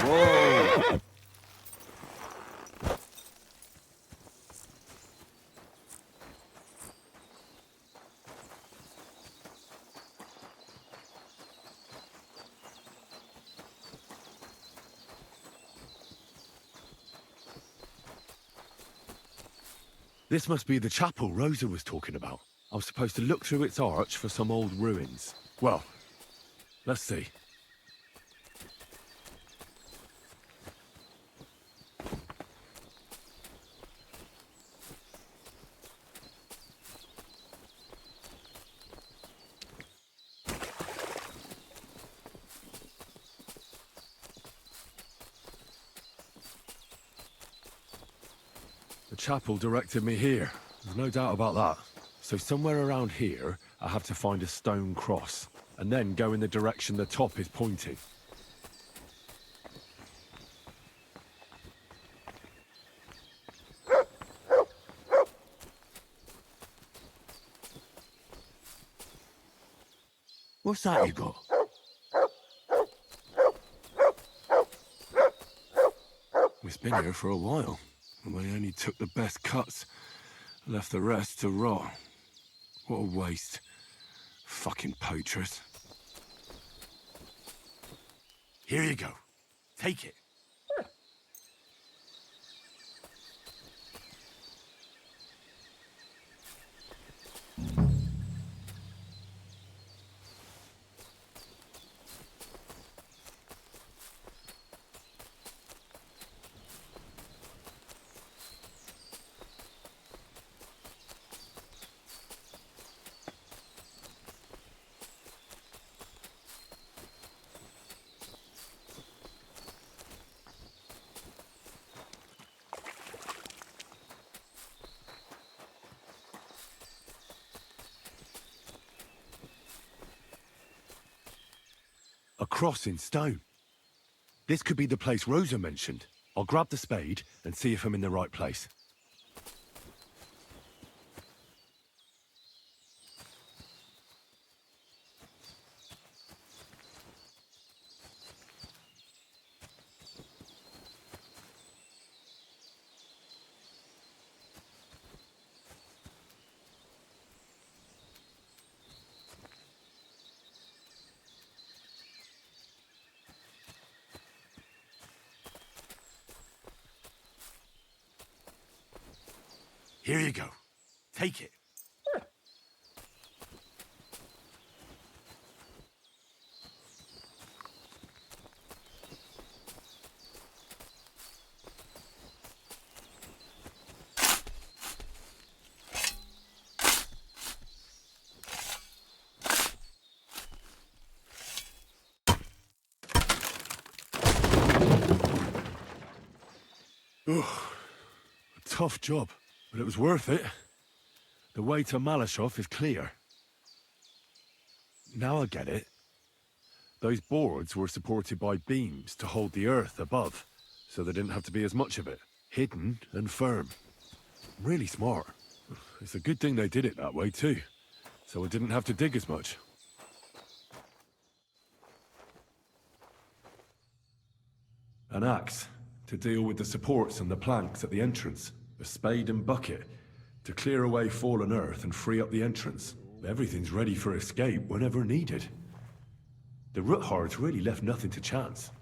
Whoa! This must be the chapel Rosa was talking about. I was supposed to look through its arch for some old ruins. Well, let's see. The chapel directed me here. There's no doubt about that. So somewhere around here, I have to find a stone cross, and then go in the direction the top is pointing. What's that you got? It's been here for a while, and they only took the best cuts, left the rest to rot. What a waste. Fucking poachers. Here you go. Take it. A cross in stone. This could be the place Rosa mentioned. I'll grab the spade and see if I'm in the right place. Here you go. Take it. Ugh, a tough job, but it was worth it. The way to Malashov is clear. Now I get it. Those boards were supported by beams to hold the earth above, so there didn't have to be as much of it. Hidden and firm. Really smart. It's a good thing they did it that way too, so I didn't have to dig as much. An axe to deal with the supports and the planks at the entrance. A spade and bucket to clear away fallen earth and free up the entrance. Everything's ready for escape whenever needed. The Roothards really left nothing to chance.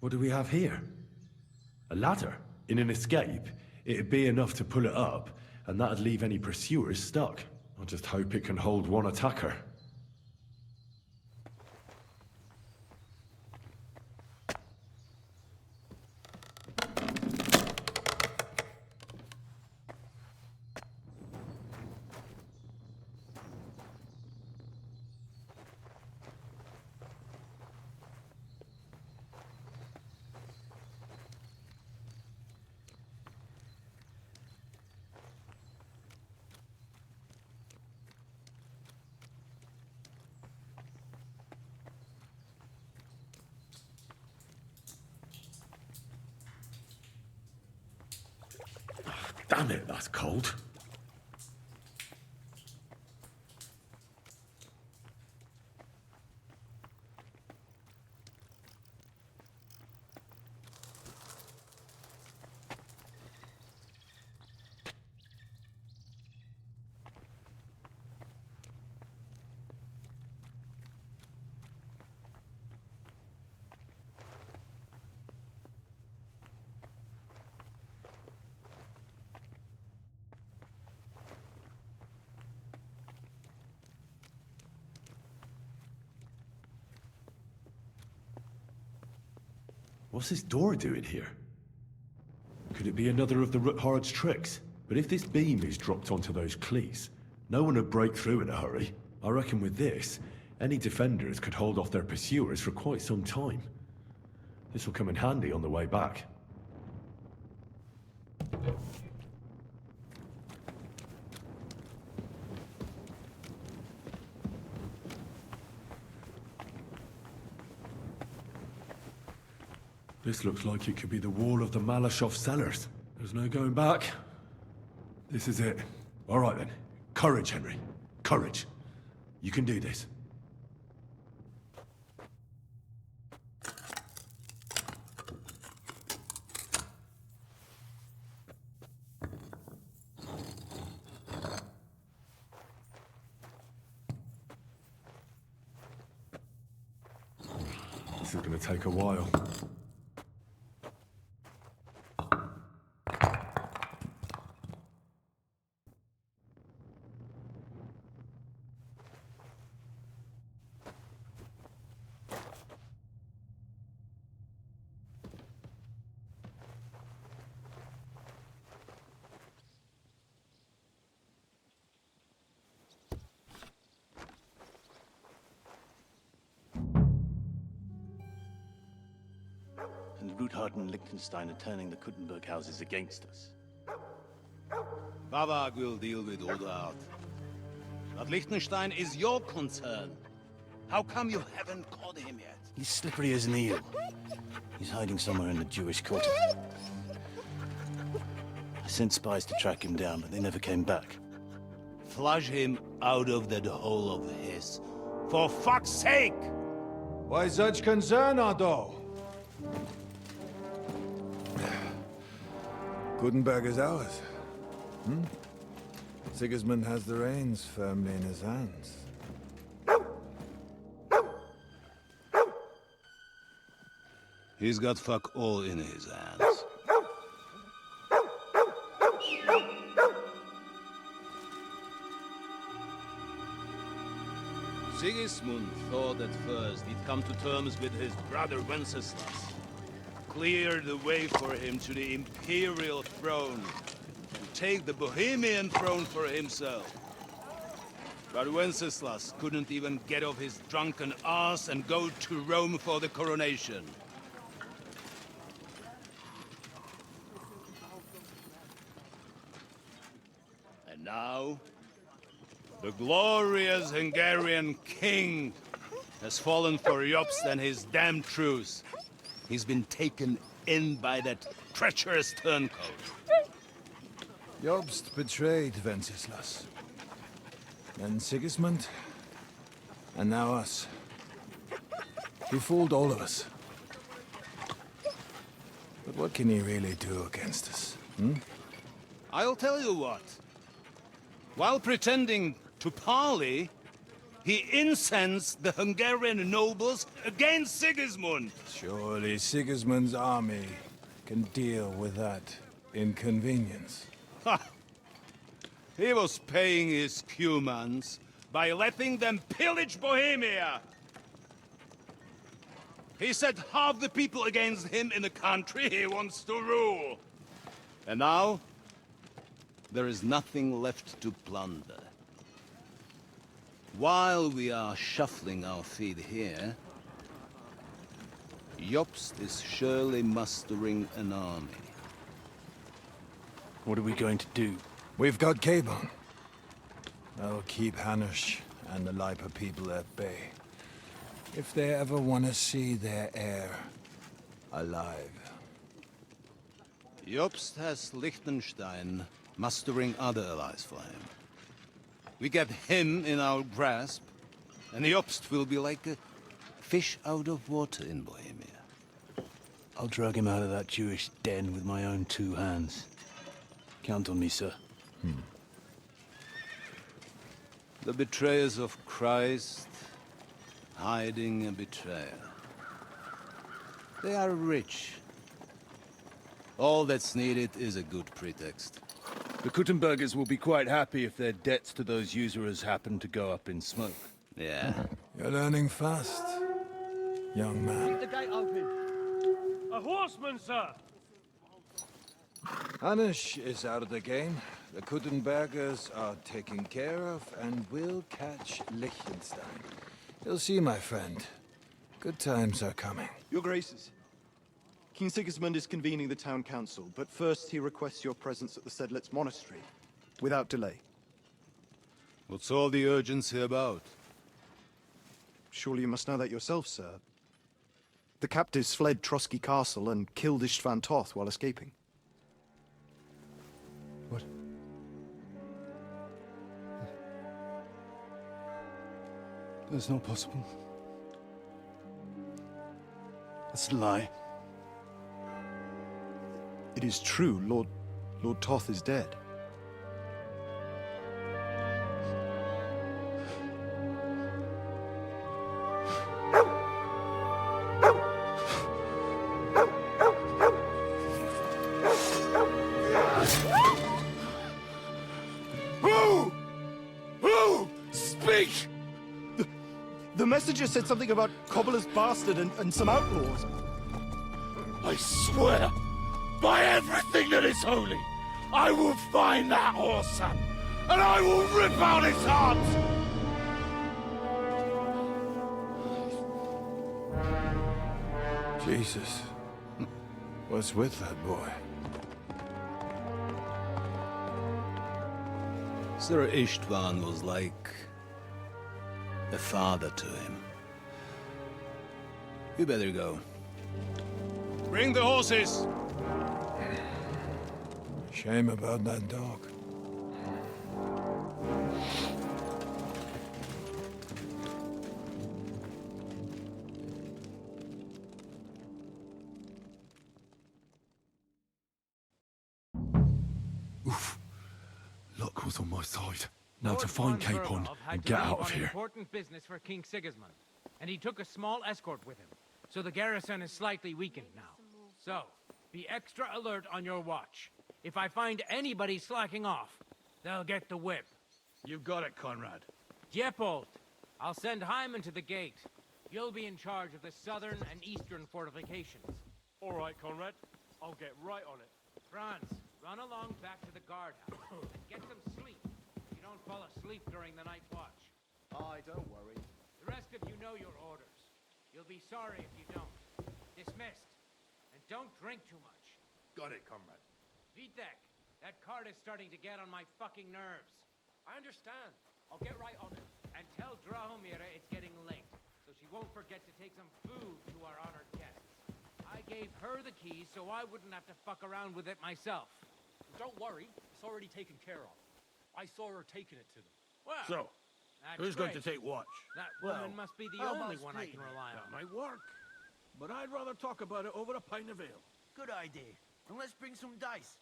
What do we have here? A ladder? In an escape, it'd be enough to pull it up, and that'd leave any pursuers stuck. I just hope it can hold one attacker. Damn it, that's cold. What's this door doing here? Could it be another of the Roothard's tricks? But if this beam is dropped onto those cleats, no one would break through in a hurry. I reckon with this, any defenders could hold off their pursuers for quite some time. This will come in handy on the way back. This looks like it could be the wall of the Malashov cellars. There's no going back. This is it. All right then. Courage, Henry. Courage. You can do this. This is going to take a while. And Ruthard and Liechtenstein are turning the Kuttenberg houses against us. Bavag will deal with Ruthard. But Liechtenstein is your concern. How come you haven't caught him yet? He's slippery as an eel. He's hiding somewhere in the Jewish quarter. I sent spies to track him down, but they never came back. Flush him out of that hole of his. For fuck's sake! Why such concern, Otto? Gutenberg is ours. Sigismund has the reins firmly in his hands. He's got fuck all in his hands. Sigismund thought at first he'd come to terms with his brother Wenceslas. Clear the way for him to the imperial throne, to take the Bohemian throne for himself. But Wenceslas couldn't even get off his drunken ass and go to Rome for the coronation. And now, the glorious Hungarian king has fallen for Jobst and his damned truce. He's been taken in by that treacherous turncoat. Jobst betrayed Wenceslas. Then Sigismund. And now us. He fooled all of us. But what can he really do against us? I'll tell you what. While pretending to parley, he incensed the Hungarian nobles against Sigismund. Surely Sigismund's army can deal with that inconvenience. He was paying his Cumans by letting them pillage Bohemia. He set half the people against him in the country he wants to rule. And now, there is nothing left to plunder. While we are shuffling our feet here, Jobst is surely mustering an army. What are we going to do? We've got Cabon. That'll keep Hanush and the Lipa people at bay. If they ever want to see their heir alive. Jobst has Liechtenstein mustering other allies for him. We get him in our grasp, and Jobst will be like a fish out of water in Bohemia. I'll drag him out of that Jewish den with my own 2 hands. Count on me, sir. The betrayers of Christ, hiding a betrayer. They are rich. All that's needed is a good pretext. The Kuttenbergers will be quite happy if their debts to those usurers happen to go up in smoke. Yeah. You're learning fast, young man. The gate open. A horseman, sir! Hanush is out of the game. The Kuttenbergers are taken care of, and we'll catch Liechtenstein. You'll see, my friend. Good times are coming. Your Graces, King Sigismund is convening the town council, but first he requests your presence at the Sedlitz monastery, without delay. What's all the urgency about? Surely you must know that yourself, sir. The captives fled Trotsky Castle and killed Istvan Toth while escaping. What? That's not possible. That's a lie. It is true, Lord Toth is dead. Who? Speak! The messenger said something about Cobbler's bastard and some outlaws. I swear, by everything that is holy, I will find that whoreson, and I will rip out his heart! Jesus. What's with that boy? Sir Istvan was like a father to him. You better go. Bring the horses! Shame about that dog. Luck was on my side. Now to find Capon and get out of here. Important business for King Sigismund, and he took a small escort with him. So the garrison is slightly weakened now. So, be extra alert on your watch. If I find anybody slacking off, they'll get the whip. You've got it, Conrad. Diepold, I'll send Hyman to the gate. You'll be in charge of the southern and eastern fortifications. All right, Conrad. I'll get right on it. Franz, run along back to the guardhouse and get some sleep. You don't fall asleep during the night watch. Aye, don't worry. The rest of you know your orders. You'll be sorry if you don't. Dismissed. And don't drink too much. Got it, comrade. Vitek, that cart is starting to get on my fucking nerves. I understand. I'll get right on it. And tell Drahomira it's getting late, so she won't forget to take some food to our honored guests. I gave her the keys so I wouldn't have to fuck around with it myself. Don't worry. It's already taken care of. I saw her taking it to them. Well, So, that's who's going great. to take watch? That woman must be the only one I can rely That on. might work. But I'd rather talk about it over a pint of ale. Good idea. And let's bring some dice.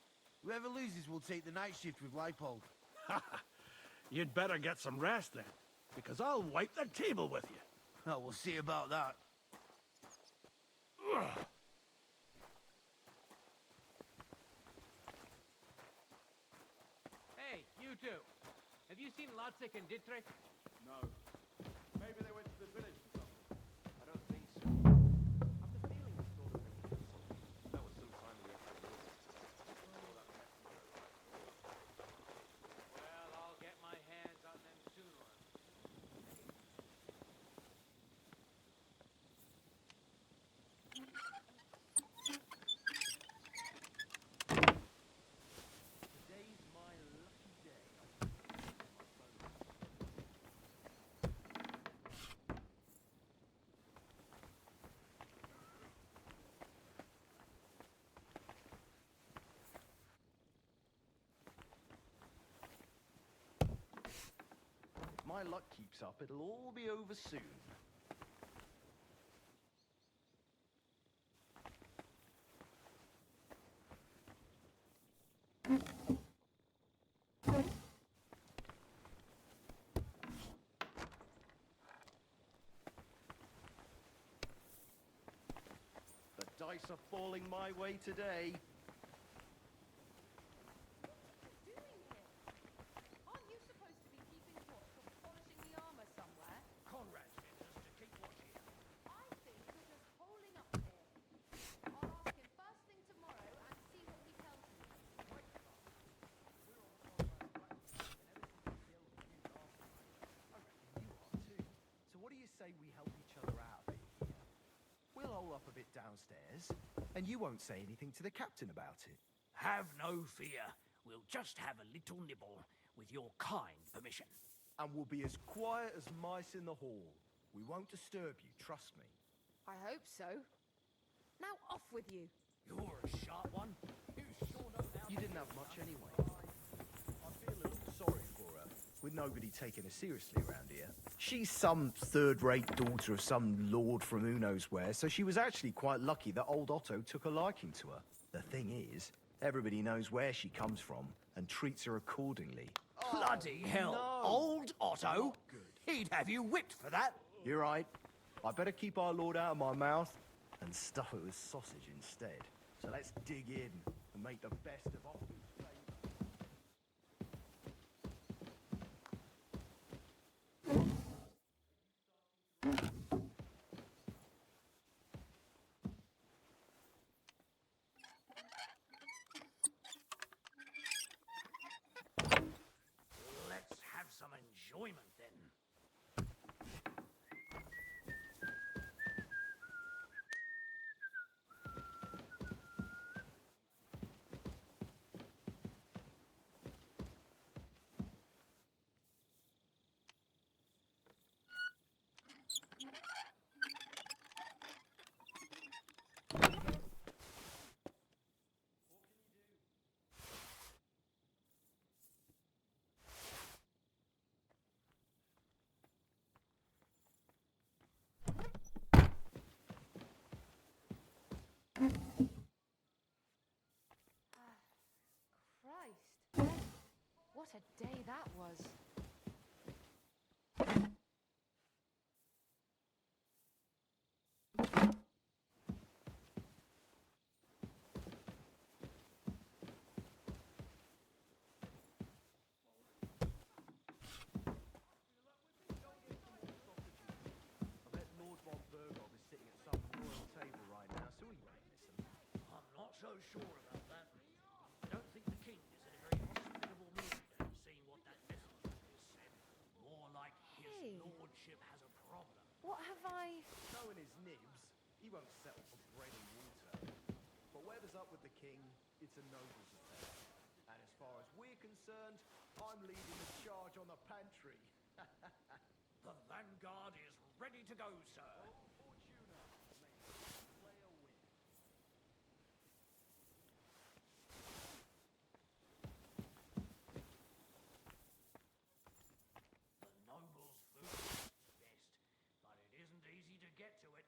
Whoever loses will take the night shift with Leipold. You'd better get some rest then. because I'll wipe the table with you. Oh, we'll see about that. Hey, you two. Have you seen Lotzik and Dietrich? No. Maybe they went to the village or something. I don't think so. I've the feeling we saw them in the That was some time in the afternoon. Well, I'll get my hands on them sooner. Today's my lucky day. If my luck keeps up, it'll all be over soon. The dice are falling my way today. Doing here? Aren't you supposed to be keeping watch or polishing the armor somewhere? Conrad sent us to keep watch here. I think you're just holding up here. I'll ask him first thing tomorrow and see what he tells me. So what do you say we help each other out a bit here? We'll hole up a bit downstairs, and you won't say anything to the captain about it. Have no fear. We'll just have a little nibble, with your kind permission. And we'll be as quiet as mice in the hall. We won't disturb you, trust me. I hope so. Now off with you. You're a sharp one. You sure know how You to didn't do have much that. anyway. I feel a little sorry for her, with nobody taking her seriously around here. She's some third-rate daughter of some lord from who knows where, so she was actually quite lucky that old Otto took a liking to her. The thing is, everybody knows where she comes from and treats her accordingly. Bloody hell. no. Old Otto? He'd have you whipped for that. You're right. I better keep our lord out of my mouth and stuff it with sausage instead. So let's dig in and make the best of Otto's favour. Let's have some enjoyment then. Christ. What a day that was. I bet Lord von Burgov is sitting at some royal table right now, so he won't miss them. I'm not so sure about that. I don't think the king is in a very hospitable mood, seeing what that messenger has said. More like his Hey. lordship has a problem. What have I... Knowing his nibs, he won't settle for bread and water. But whatever's up with the king, it's a noble's affair. And as far as we're concerned, I'm leading the charge on the pantry. The vanguard is ready to go, sir. Fortuna, may player win. The noble's food is best, but it isn't easy to get to it.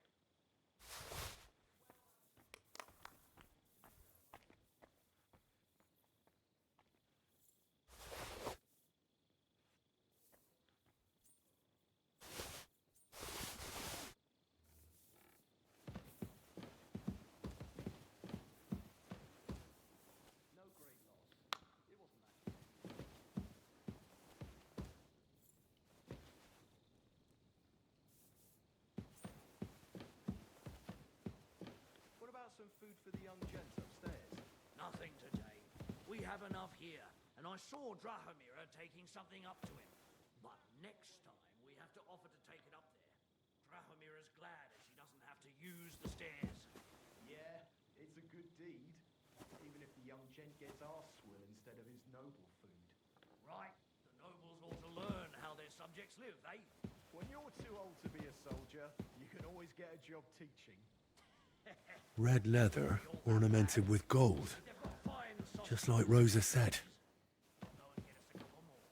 food for the young gents upstairs? Nothing today. We have enough here, and I saw Drahomira taking something up to him. But next time, we have to offer to take it up there. Drahomira's glad as she doesn't have to use the stairs. Yeah, it's a good deed. Even if the young gent gets our swill instead of his noble food. Right, the nobles ought to learn how their subjects live, eh? When you're too old to be a soldier, you can always get a job teaching. Red leather ornamented with gold, They've got fine soft just like Rosa said. I'll go and get us a couple more.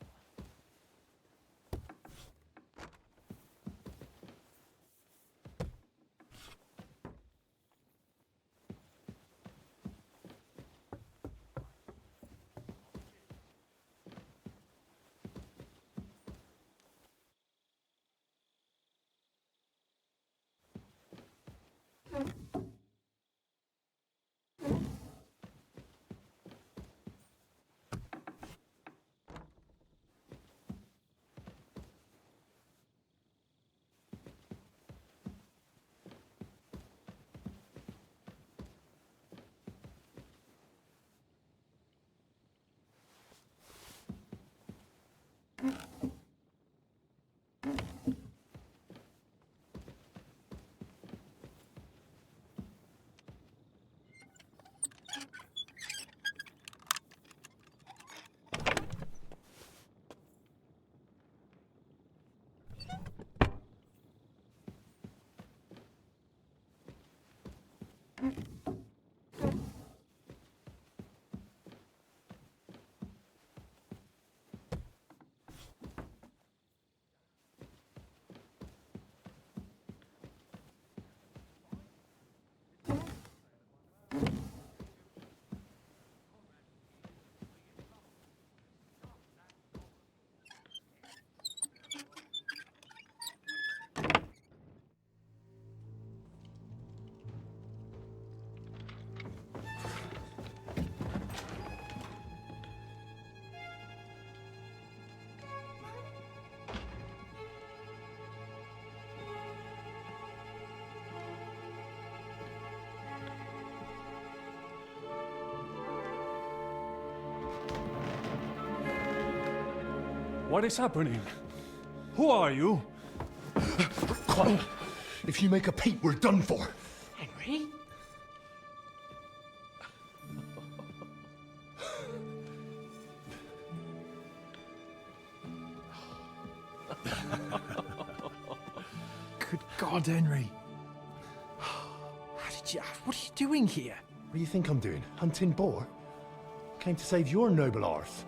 What is happening? Who are you? Quiet. If you make a peep, we're done for. Henry? Good God, Henry. What are you doing here? What do you think I'm doing? Hunting boar? Came to save your noble arse.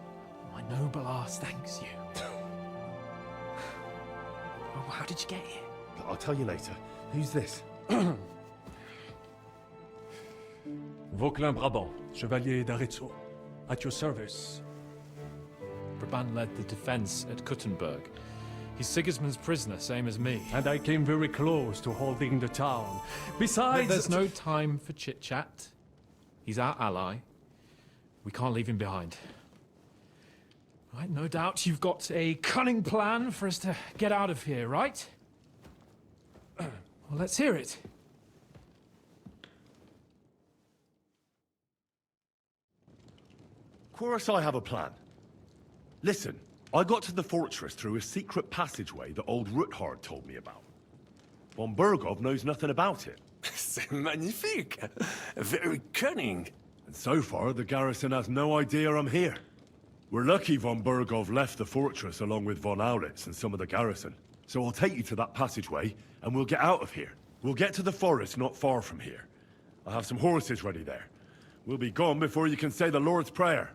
My noble arse thanks you. Oh, how did you get here? I'll tell you later. Who's this? Vauquelin Brabant, Chevalier d'Arezzo. At your service. Brabant led the defense at Kuttenberg. He's Sigismund's prisoner, same as me. And I came very close to holding the town. Besides... There's no time for chit-chat. He's our ally. We can't leave him behind. Right, no doubt you've got a cunning plan for us to get out of here, right? Well, let's hear it. Of course I have a plan. Listen, I got to the fortress through a secret passageway that old Ruthard told me about. Von Burgov knows nothing about it. C'est magnifique! Very cunning. And so far, the garrison has no idea I'm here. We're lucky von Burgov left the fortress along with von Aulitz and some of the garrison. So I'll take you to that passageway, and we'll get out of here. We'll get to the forest not far from here. I'll have some horses ready there. We'll be gone before you can say the Lord's Prayer.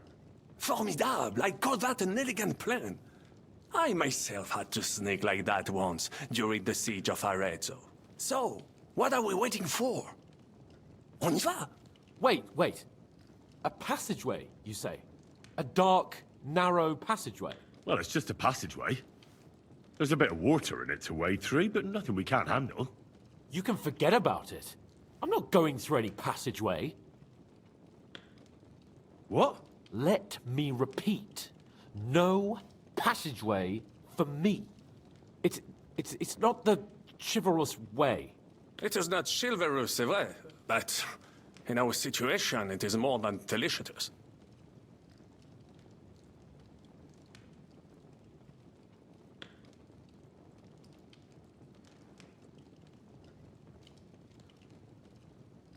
Formidable! I call that an elegant plan. I myself had to sneak like that once during the siege of Arezzo. So, what are we waiting for? On y va! Wait. A passageway, you say? A dark, narrow passageway? Well, it's just a passageway. There's a bit of water in it to wade through, but nothing we can't handle. You can forget about it. I'm not going through any passageway. What? Let me repeat. No passageway for me. It's not the chivalrous way. It is not chivalrous, c'est vrai, but In our situation, it is more than delicious.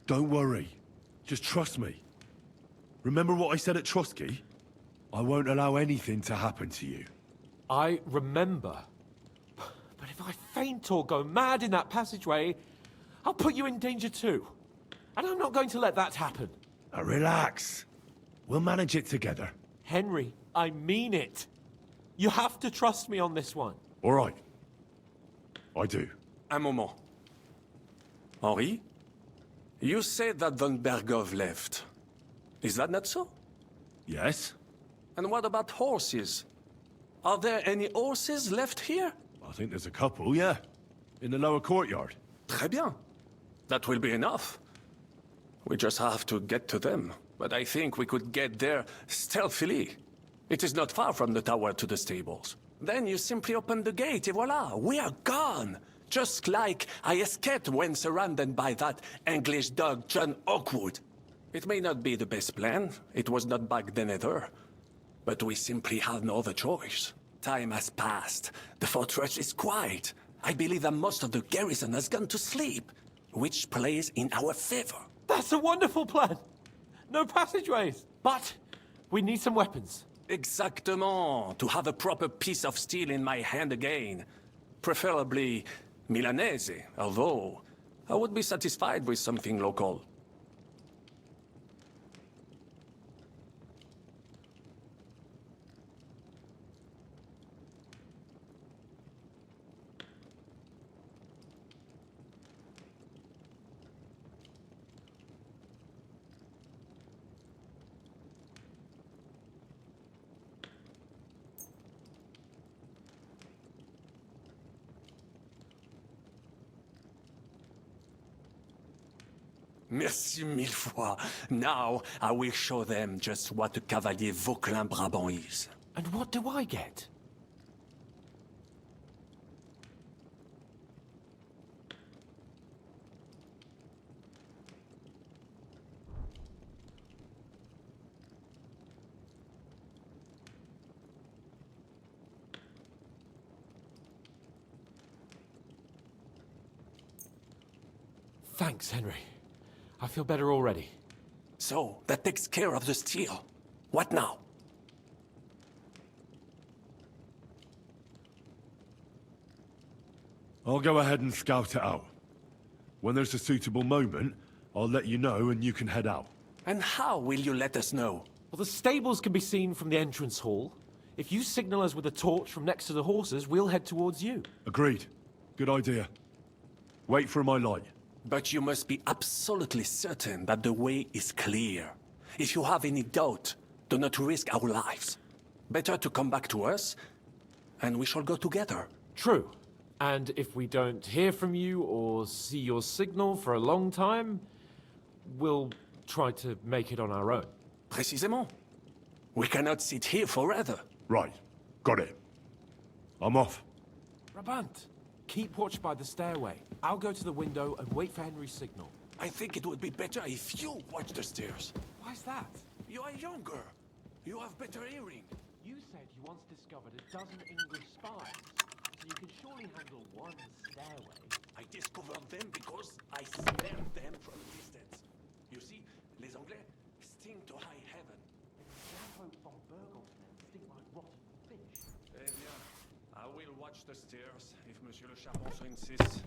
Don't worry. Just trust me. Remember what I said at Trotsky? I won't allow anything to happen to you. I remember. But if I faint or go mad in that passageway, I'll put you in danger too. And I'm not going to let that happen. Now relax. We'll manage it together. Henry, I mean it. You have to trust me on this one. All right. I do. Un moment. Henri? You said that von Bergov left. Is that not so? Yes? And what about horses? Are there any horses left here? I think there's a couple, yeah. In the lower courtyard. Très bien. That will be enough. We just have to get to them. But I think we could get there stealthily. It is not far from the tower to the stables. Then you simply open the gate, et voila, we are gone! Just like I escaped when surrounded by that English dog John Oakwood. It may not be the best plan, it was not back then either. But we simply had no other choice. Time has passed. The fortress is quiet. I believe that most of the garrison has gone to sleep, which plays in our favor. That's a wonderful plan. No passageways. But we need some weapons. Exactement. To have a proper piece of steel in my hand again. Preferably Milanese, although I would be satisfied with something local. Merci mille fois. Now, I will show them just what a Cavalier Vauquelin Brabant is. And what do I get? Thanks, Henry. I feel better already. So, that takes care of the steel. What now? I'll go ahead and scout it out. When there's a suitable moment, I'll let you know and you can head out. And how will you let us know? Well, the stables can be seen from the entrance hall. If you signal us with a torch from next to the horses, we'll head towards you. Agreed. Good idea. Wait for my light. But you must be absolutely certain that the way is clear. If you have any doubt, do not risk our lives. Better to come back to us, and we shall go together. True. And if we don't hear from you or see your signal for a long time, we'll try to make it on our own. Précisément. We cannot sit here forever. Right. Got it. I'm off. Brabant, keep watch by the stairway. I'll go to the window and wait for Henry's signal. I think it would be better if you watch the stairs. Why's that? You are younger. You have better hearing. You said you once discovered a dozen English spies, so you can surely handle one stairway. I discovered them because I smelled them from a distance. You see, les Anglais stink to high heaven. Von Bergov's men stink like rotten fish. Eh bien, I will watch the stairs if Monsieur le Charpentier insists.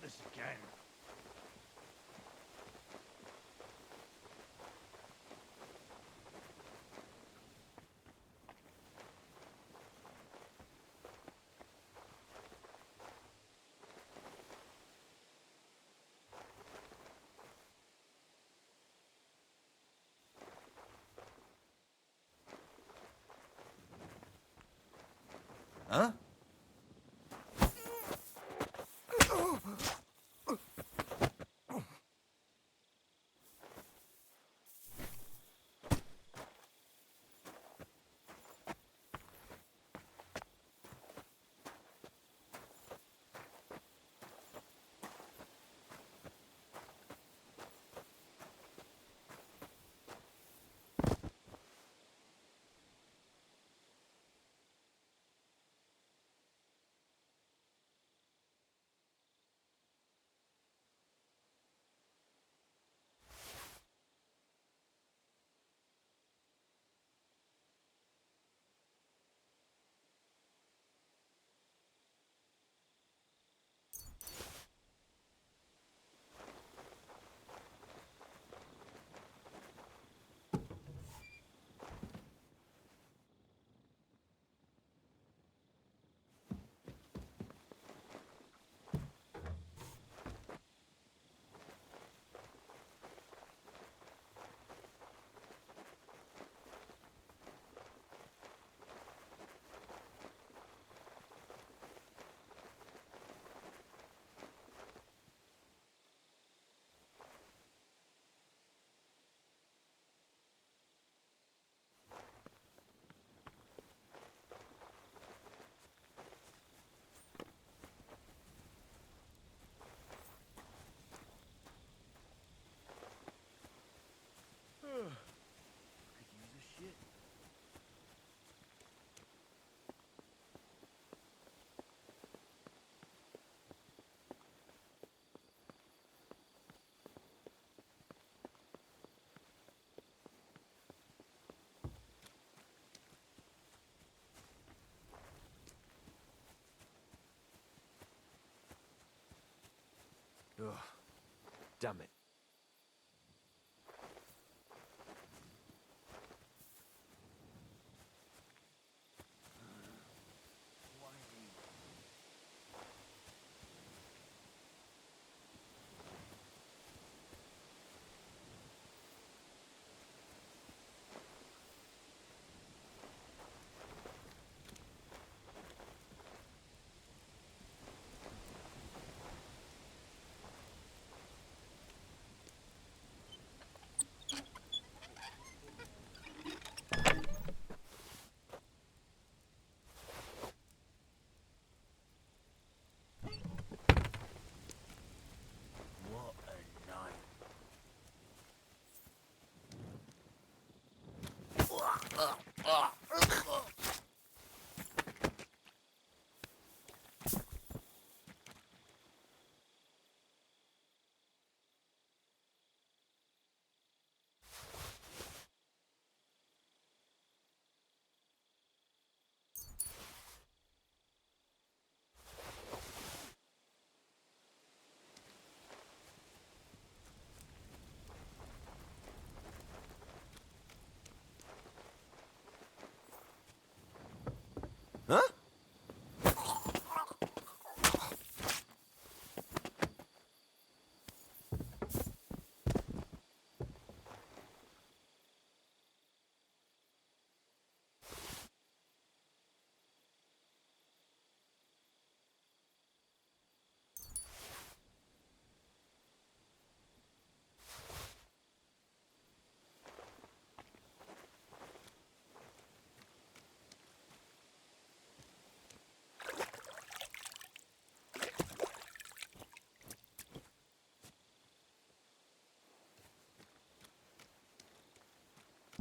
this again. Huh? Ugh. Damn it. What a night. Huh?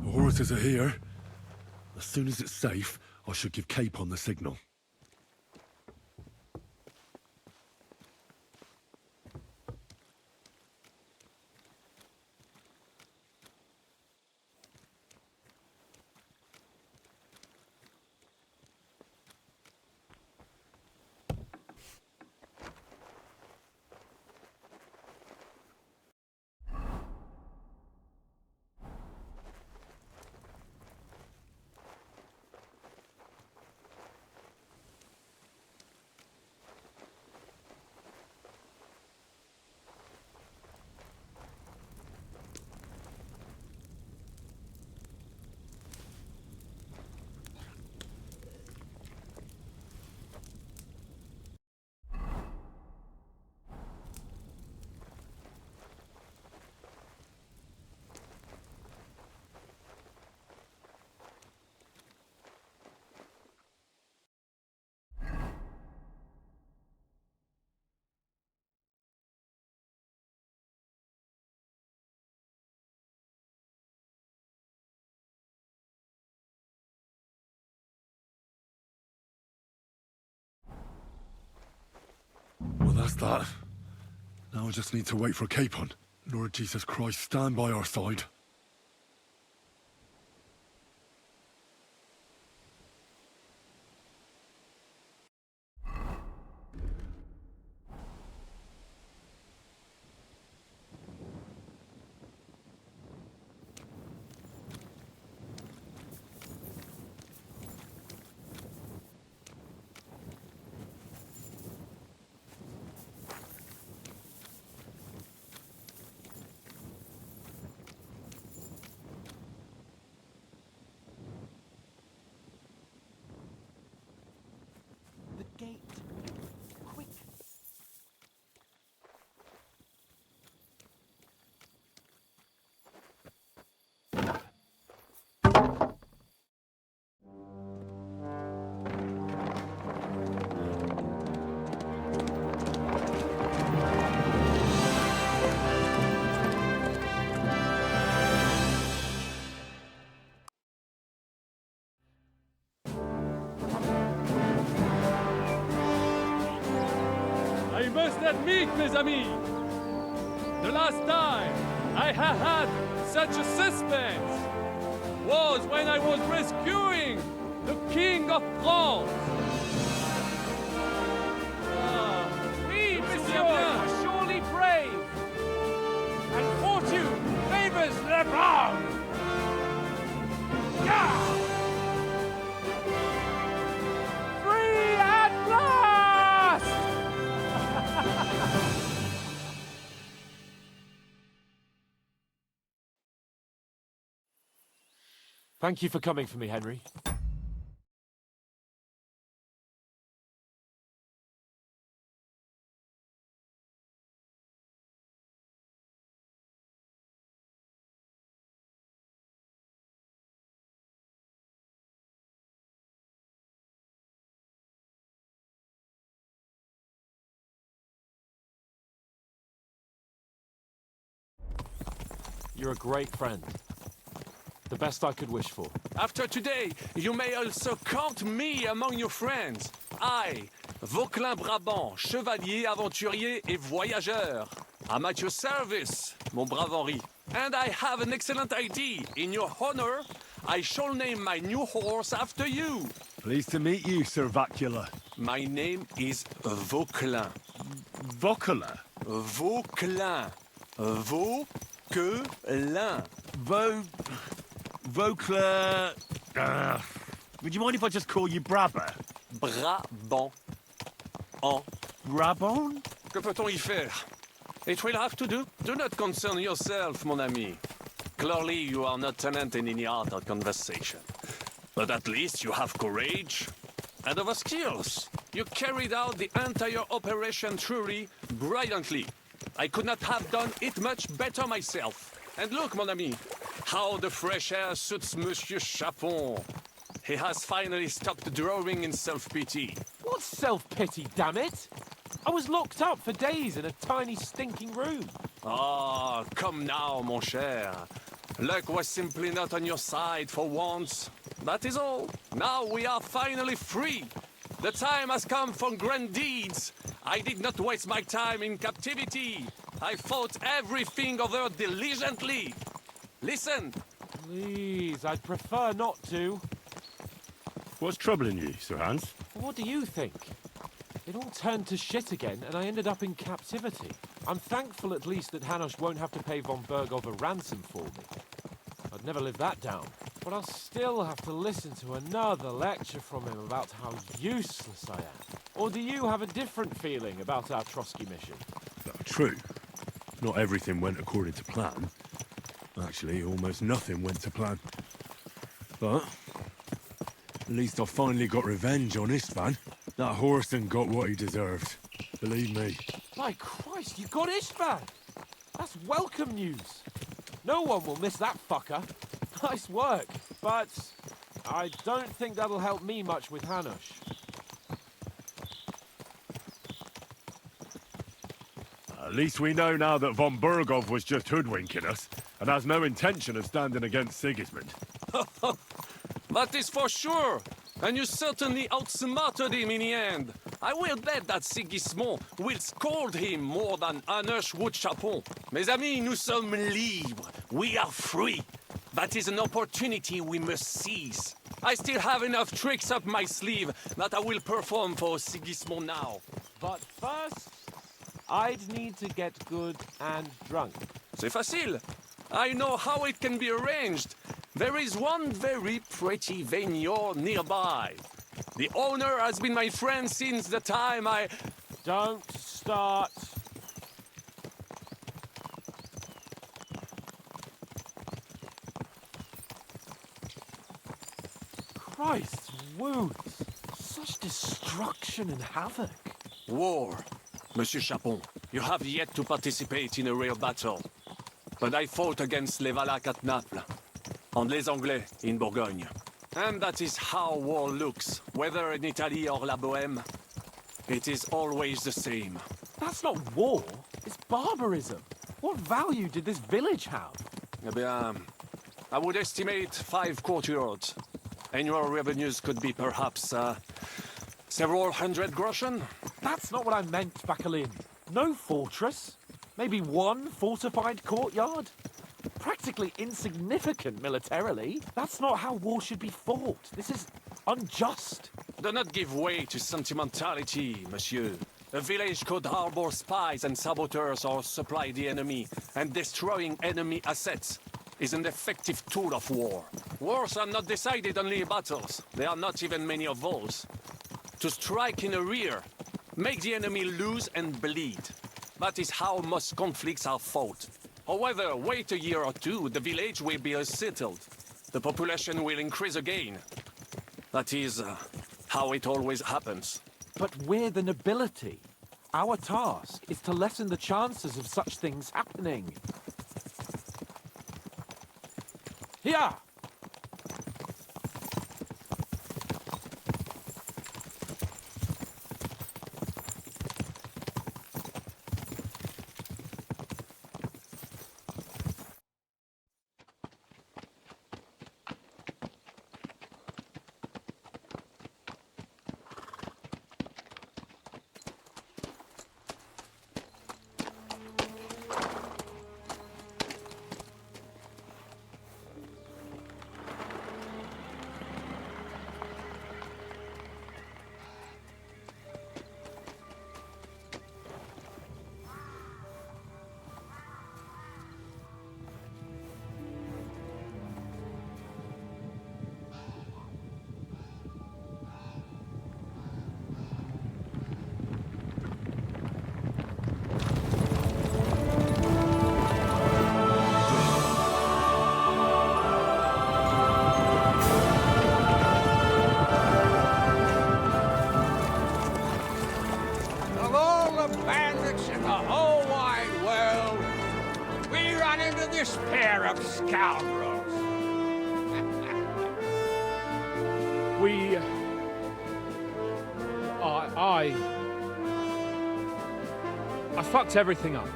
The horses are here. As soon as it's safe, I should give Cape on the signal. That's that. Now I just need to wait for Capon. Lord Jesus Christ, stand by our side. The gate. Quick. I must admit, mes amis, the last time I had such a suspense was when I was rescuing the King of France. We, monsieur, are surely brave. And fortune favors the brave. Yeah! Free at last! Thank you for coming for me, Henry. You're a great friend. The best I could wish for. After today, you may also count me among your friends. I, Vauquelin Brabant, chevalier, aventurier et voyageur. I'm at your service, mon brave Henri. And I have an excellent idea. In your honor, I shall name my new horse after you. Pleased to meet you, Sir Vacula. My name is Vauquelin. Vauquelin? Vauquelin. Vauquelin. Vauquelin... would you mind if I just call you Brabber? Brabant. En. Brabant? Que peut-on y faire? It will have to do. Do not concern yourself, mon ami. Clearly, you are not tenant in any art or conversation. But at least you have courage and other skills. You carried out the entire operation truly brilliantly. I could not have done it much better myself. And look, mon ami, how the fresh air suits Monsieur Chapon. He has finally stopped drawing in self-pity. What self-pity, damn it? I was locked up for days in a tiny stinking room. Ah, come now, mon cher. Luck was simply not on your side for once. That is all. Now we are finally free. The time has come for grand deeds. I did not waste my time in captivity. I fought everything over diligently. Listen. Please, I'd prefer not to. What's troubling you, Sir Hans? What do you think? It all turned to shit again, and I ended up in captivity. I'm thankful at least that Hanush won't have to pay von Bergov a ransom for me. I'd never live that down. But I'll still have to listen to another lecture from him about how useless I am. Or do you have a different feeling about our Trotsky mission? True. Not everything went according to plan. Actually, almost nothing went to plan. But at least I finally got revenge on Istvan. That Horson got what he deserved. Believe me. My Christ, you got Istvan! That's welcome news. No one will miss that fucker. Nice work, but I don't think that'll help me much with Hanush. At least we know now that von Bergov was just hoodwinking us, and has no intention of standing against Sigismund. That is for sure. And you certainly outsmarted him in the end. I will bet that Sigismond will scold him more than Hanush would Chapon. Mes amis, nous sommes libres. We are free. That is an opportunity we must seize. I still have enough tricks up my sleeve that I will perform for Sigismond now. But first, I'd need to get good and drunk. C'est facile. I know how it can be arranged. There is one very pretty vineyard nearby. The owner has been my friend since the time I... Don't start. Christ, wounds. Such destruction and havoc. War. Monsieur Chapon, you have yet to participate in a real battle. But I fought against les Valaques at Naples, and les Anglais in Bourgogne. And that is how war looks, whether in Italy or La Bohème. It is always the same. That's not war, it's barbarism. What value did this village have? Eh bien, I would estimate 5 courtyards. Annual revenues could be perhaps, several hundred groschen? That's not what I meant, Bacalin. No fortress. Maybe one fortified courtyard? Practically insignificant militarily. That's not how war should be fought. This is unjust. Do not give way to sentimentality, monsieur. A village could harbor spies and saboteurs or supply the enemy, and destroying enemy assets is an effective tool of war. Wars are not decided only in battles. There are not even many of those. To strike in the rear, make the enemy lose and bleed. That is how most conflicts are fought. However, wait a year or two, the village will be settled. The population will increase again. That is how it always happens. But we're the nobility. Our task is to lessen the chances of such things happening. Here! Of all the bandits in the whole wide world, we run into this pair of scoundrels. I fucked everything up.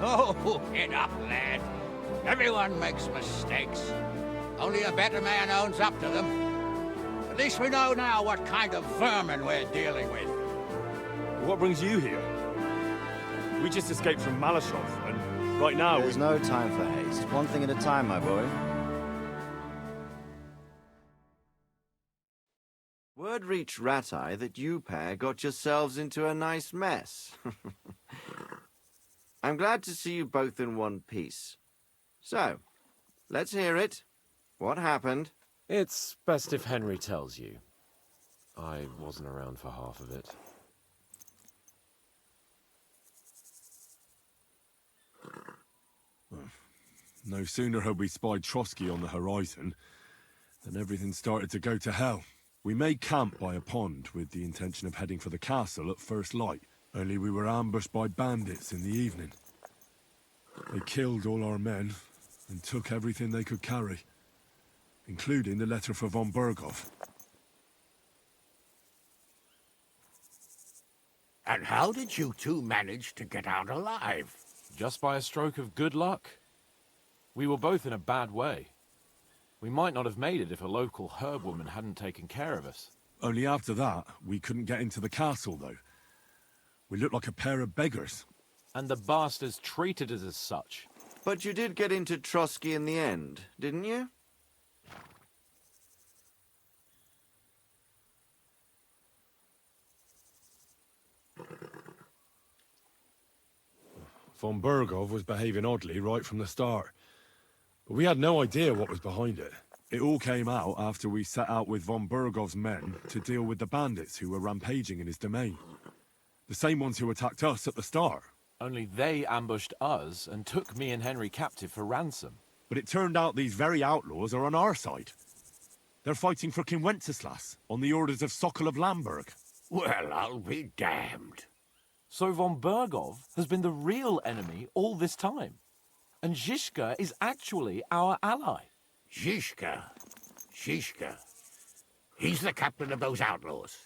Oh, get up, lad. Everyone makes mistakes. Only a better man owns up to them. At least we know now what kind of vermin we're dealing with. What brings you here? We just escaped from Malashov, and right now There's no time for haste. One thing at a time, my boy. Word reached Ratai that you pair got yourselves into a nice mess. I'm glad to see you both in one piece. So, let's hear it. What happened? It's best if Henry tells you. I wasn't around for half of it. no sooner had we spied Trotsky on the horizon than everything started to go to hell. We made camp by a pond with the intention of heading for the castle at first light, only we were ambushed by bandits in the evening. They killed all our men and took everything they could carry, including the letter for von Berghoff. And how did you two manage to get out alive? Just by a stroke of good luck. We were both in a bad way. We might not have made it if a local herb woman hadn't taken care of us. Only after that, we couldn't get into the castle, though. We looked like a pair of beggars. And the bastards treated us as such. But you did get into Trotsky in the end, didn't you? Von Bergov was behaving oddly right from the start. But we had no idea what was behind it. It all came out after we set out with von Bergov's men to deal with the bandits who were rampaging in his domain. The same ones who attacked us at the start. Only they ambushed us and took me and Henry captive for ransom. But it turned out these very outlaws are on our side. They're fighting for King Wenceslas on the orders of Sokol of Lamberg. Well, I'll be damned. So von Bergov has been the real enemy all this time. And Zizka is actually our ally. Zizka. Zizka. He's the captain of those outlaws.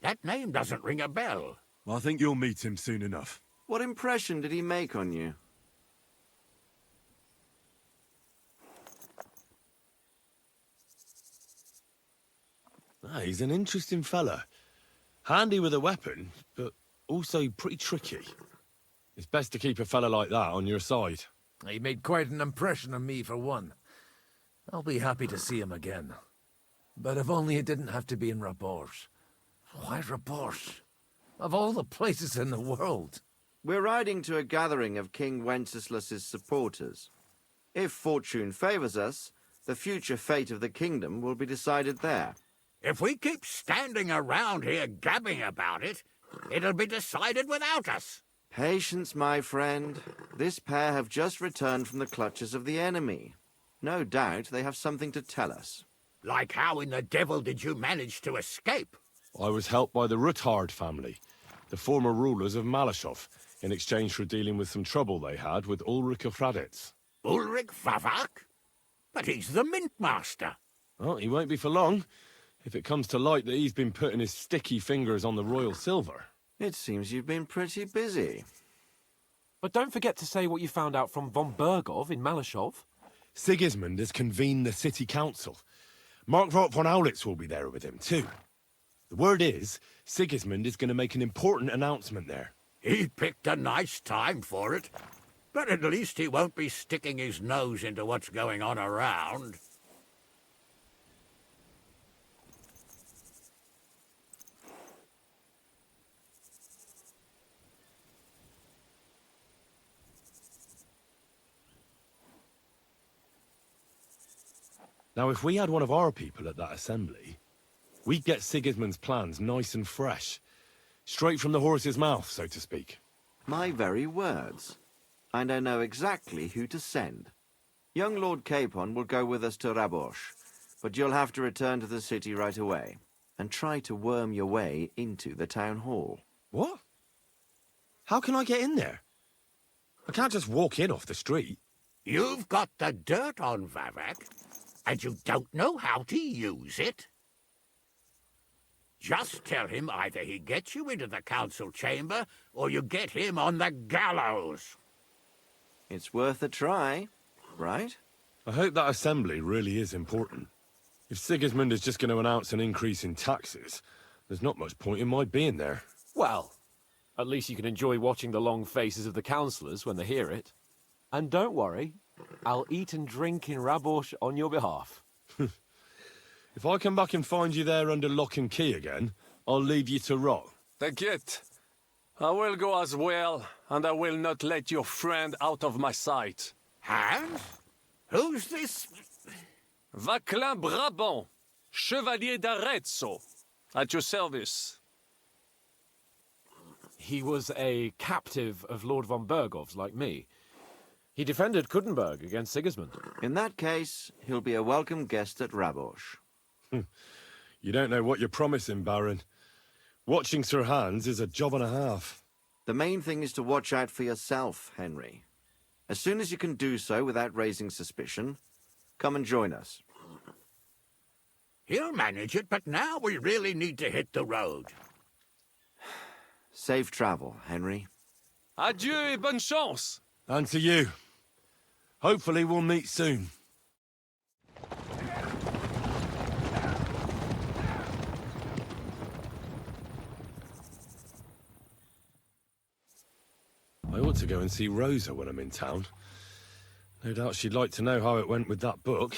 That name doesn't ring a bell. I think you'll meet him soon enough. What impression did he make on you? He's an interesting fella. Handy with a weapon, but also pretty tricky. It's best to keep a fella like that on your side. He made quite an impression on me, for one. I'll be happy to see him again. But if only it didn't have to be in Rabosh. Why Rabosh? Of all the places in the world. We're riding to a gathering of King Wenceslas's supporters. If fortune favors us, the future fate of the kingdom will be decided there. If we keep standing around here gabbing about it, it'll be decided without us. Patience, my friend. This pair have just returned from the clutches of the enemy. No doubt they have something to tell us. Like how in the devil did you manage to escape? I was helped by the Ruthard family, the former rulers of Malashov, in exchange for dealing with some trouble they had with Ulrich of Raditz. Ulrich Vavak? But he's the mint master. Well, he won't be for long, if it comes to light that he's been putting his sticky fingers on the royal silver. It seems you've been pretty busy. But don't forget to say what you found out from von Bergov in Malashov. Sigismund has convened the city council. Markvart von Aulitz will be there with him, too. The word is, Sigismund is going to make an important announcement there. He picked a nice time for it. But at least he won't be sticking his nose into what's going on around. Now, if we had one of our people at that assembly, we'd get Sigismund's plans nice and fresh. Straight from the horse's mouth, so to speak. My very words. And I know exactly who to send. Young Lord Capon will go with us to Rabosh, but you'll have to return to the city right away, and try to worm your way into the town hall. What? How can I get in there? I can't just walk in off the street. You've got the dirt on Vavak, and you don't know how to use it? Just tell him either he gets you into the council chamber, or you get him on the gallows. It's worth a try, right? I hope that assembly really is important. If Sigismund is just going to announce an increase in taxes, there's not much point in my being there. Well, at least you can enjoy watching the long faces of the councillors when they hear it. And don't worry, I'll eat and drink in Rabosh on your behalf. If I come back and find you there under lock and key again, I'll leave you to rot. Take it. I will go as well, and I will not let your friend out of my sight. Hans? Who's this? Vaclin Brabant, Chevalier d'Arezzo, at your service. He was a captive of Lord von Bergov's, like me. He defended Kuttenberg against Sigismund. In that case, he'll be a welcome guest at Rabosh. You don't know what you're promising, Baron. Watching Sir Hans is a job and a half. The main thing is to watch out for yourself, Henry. As soon as you can do so without raising suspicion, come and join us. He'll manage it, but now we really need to hit the road. Safe travel, Henry. Adieu et bonne chance. And to you. Hopefully we'll meet soon. I ought to go and see Rosa when I'm in town. No doubt she'd like to know how it went with that book.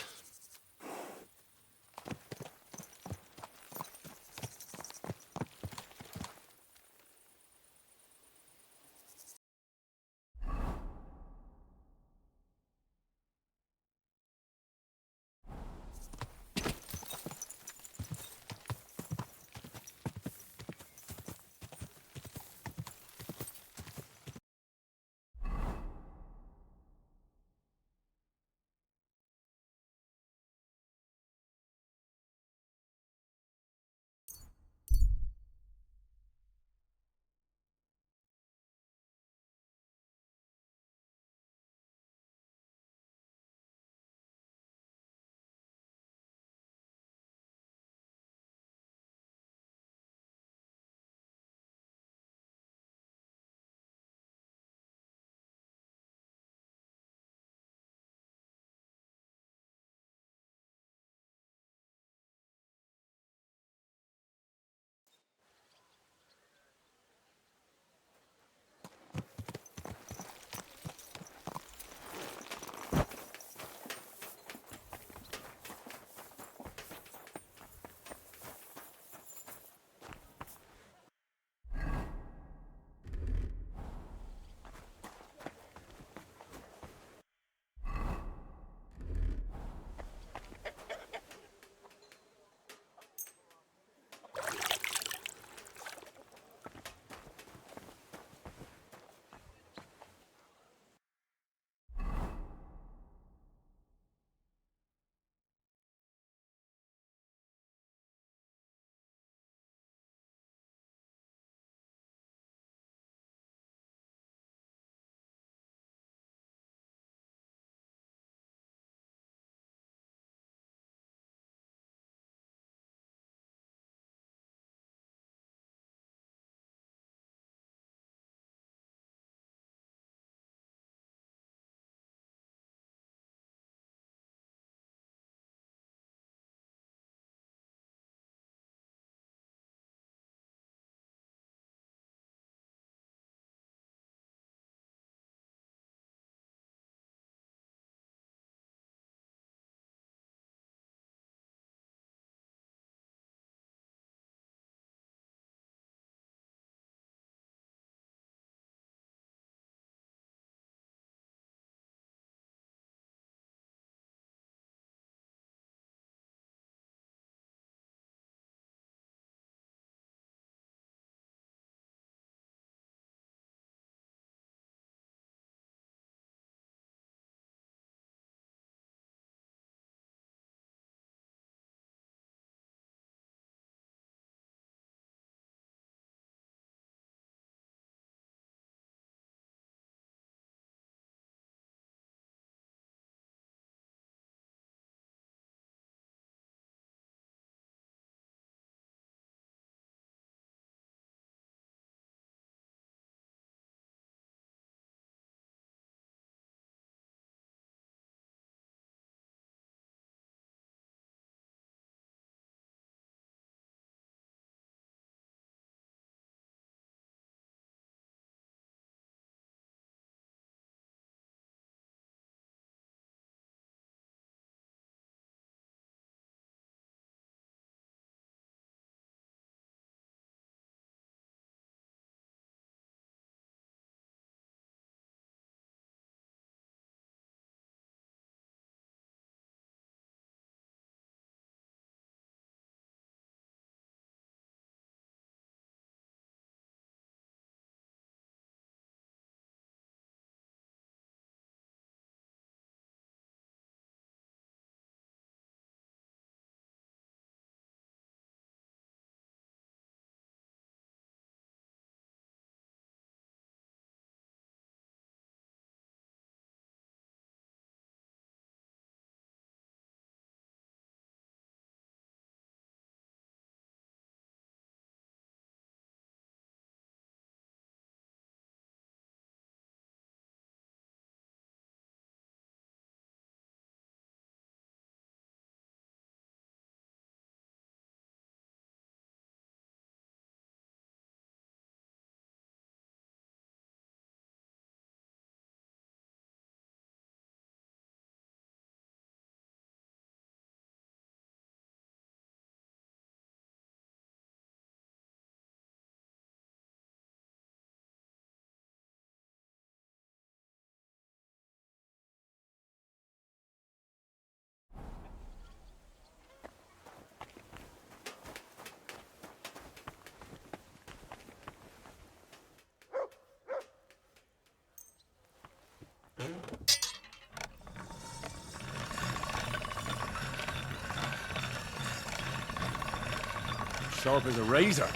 Sharp as a razor.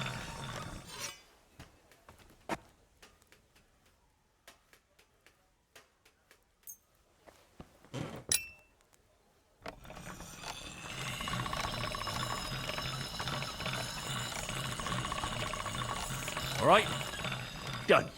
All right, done.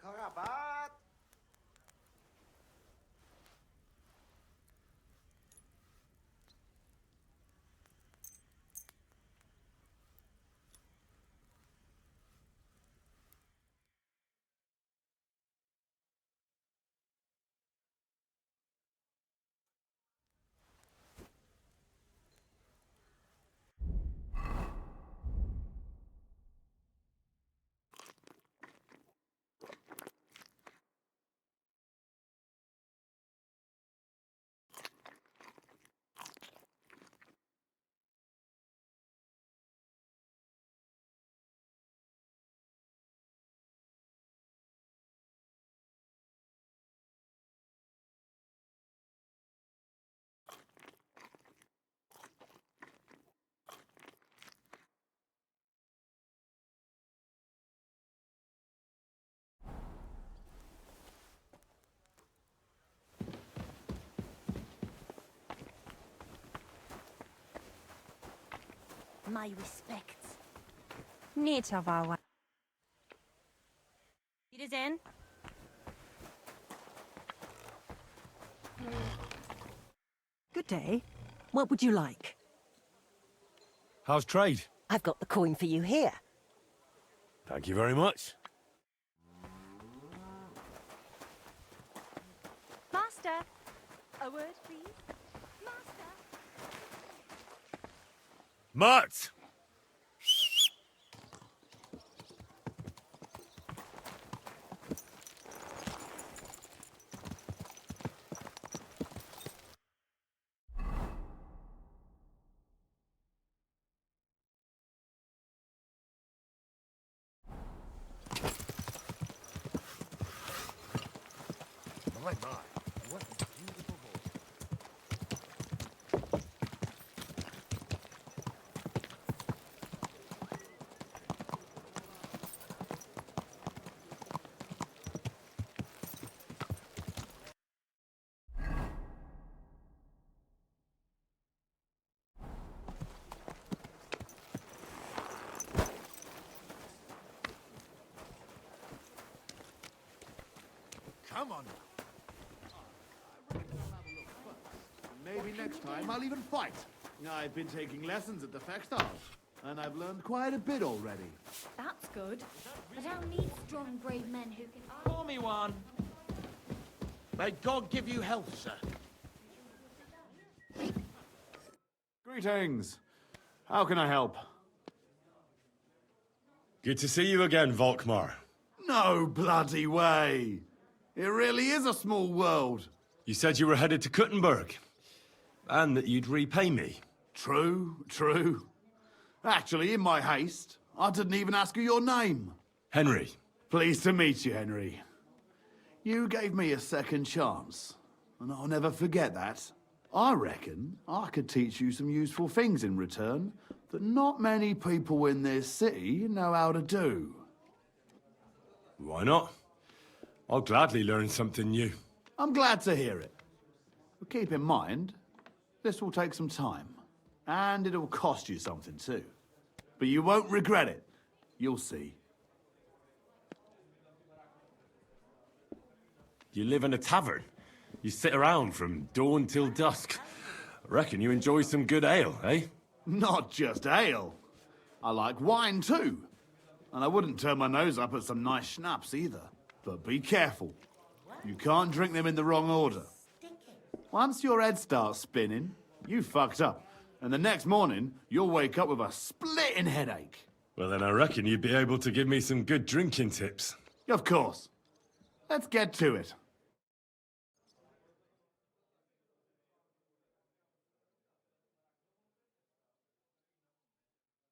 Karabat! My respects. Nietavawa. Wiedersehen. Good day. What would you like? How's trade? I've got the coin for you here. Thank you very much. Master, a word, please. Master. Mutt! Come on. Maybe next time I'll even fight. I've been taking lessons at the Fextars, and I've learned quite a bit already. That's good. I don't need strong, brave men who can... Pour me one. May God give you health, sir. Greetings. How can I help? Good to see you again, Volkmar. No bloody way. It really is a small world. You said you were headed to Kuttenberg, and that you'd repay me. True. Actually, in my haste, I didn't even ask you your name. Henry. Pleased to meet you, Henry. You gave me a second chance, and I'll never forget that. I reckon I could teach you some useful things in return that not many people in this city know how to do. Why not? I'll gladly learn something new. I'm glad to hear it. But keep in mind, this will take some time, and it'll cost you something too. But you won't regret it. You'll see. You live in a tavern. You sit around from dawn till dusk. I reckon you enjoy some good ale, eh? Not just ale. I like wine too. And I wouldn't turn my nose up at some nice schnapps either. But be careful. You can't drink them in the wrong order. Once your head starts spinning, you fucked up. And the next morning, you'll wake up with a splitting headache. Well, then I reckon you'd be able to give me some good drinking tips. Of course. Let's get to it.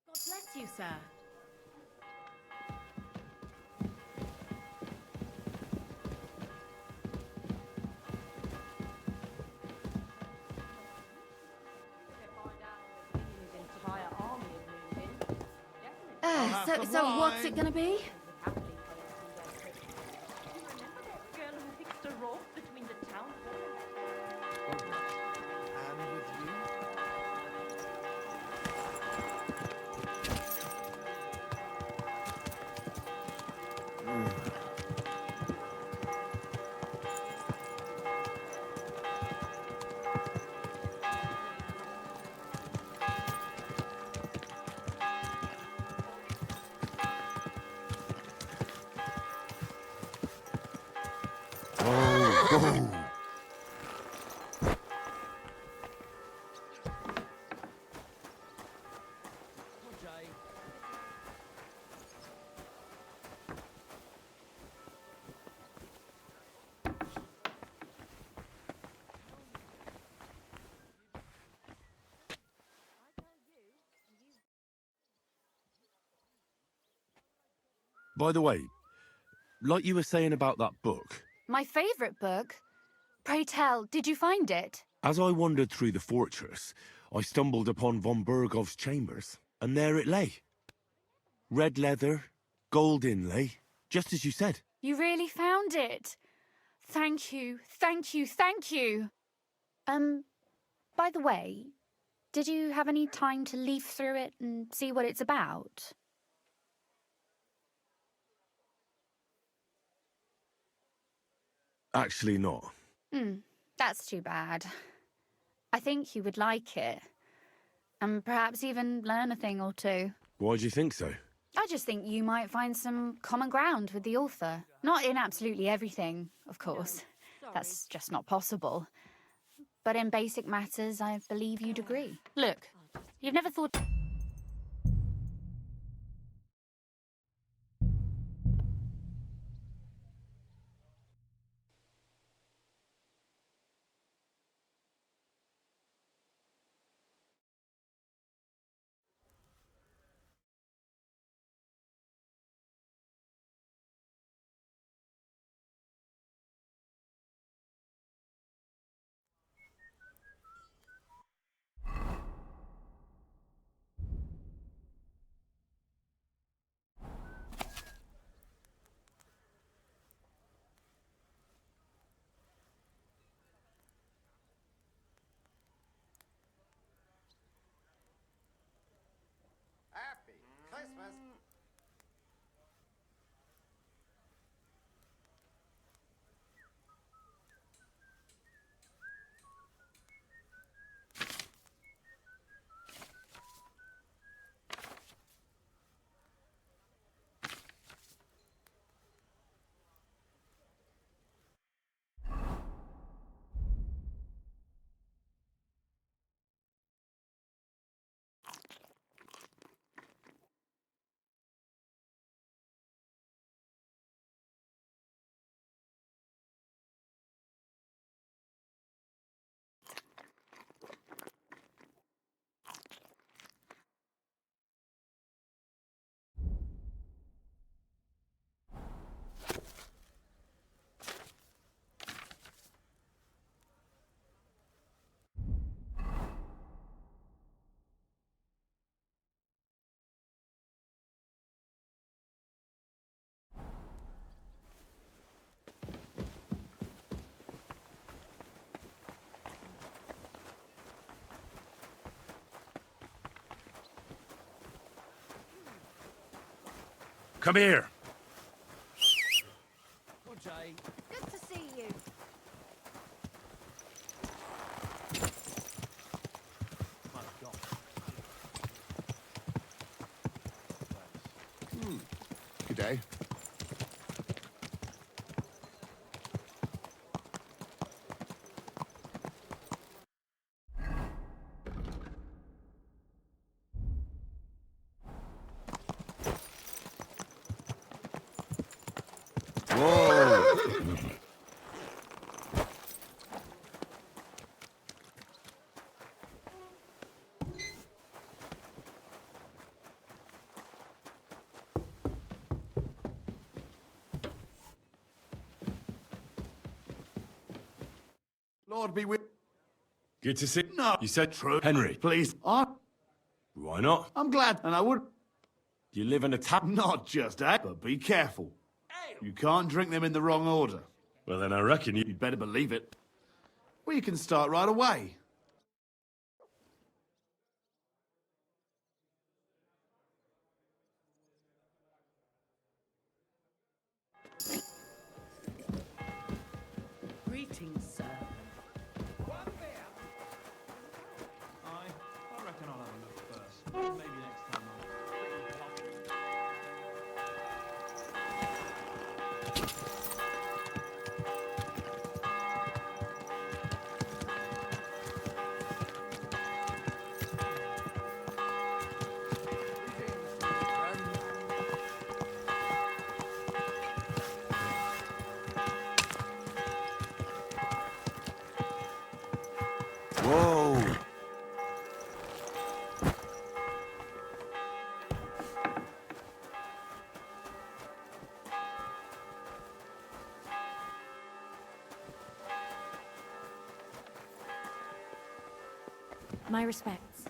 God bless you, sir. So what's it gonna be? By the way, like you were saying about that book, My favourite book? Pray tell, did you find it? as I wandered through the fortress, I stumbled upon von Bergov's chambers, and there it lay. Red leather, gold inlay, just as you said. You really found it? Thank you, thank you, thank you. By the way, did you have any time to leaf through it and see what it's about? Actually not. That's too bad. I think you would like it. And perhaps even learn a thing or two. Why do you think so? I just think you might find some common ground with the author. Not in absolutely everything, of course. That's just not possible. But in basic matters, I believe you'd agree. Look, you've never thought... Come here. Good day. Good to see you. Good day. Lord be with... Good to see. No. You said true. Henry. Please. Why not? I'm glad, and I would... You live in a tavern? Not just that, but be careful. You can't drink them in the wrong order. Well, then I reckon you... You'd better believe it. We can start right away. Greetings, sir. I reckon I'll have a look first. Maybe next time Whoa. My respects.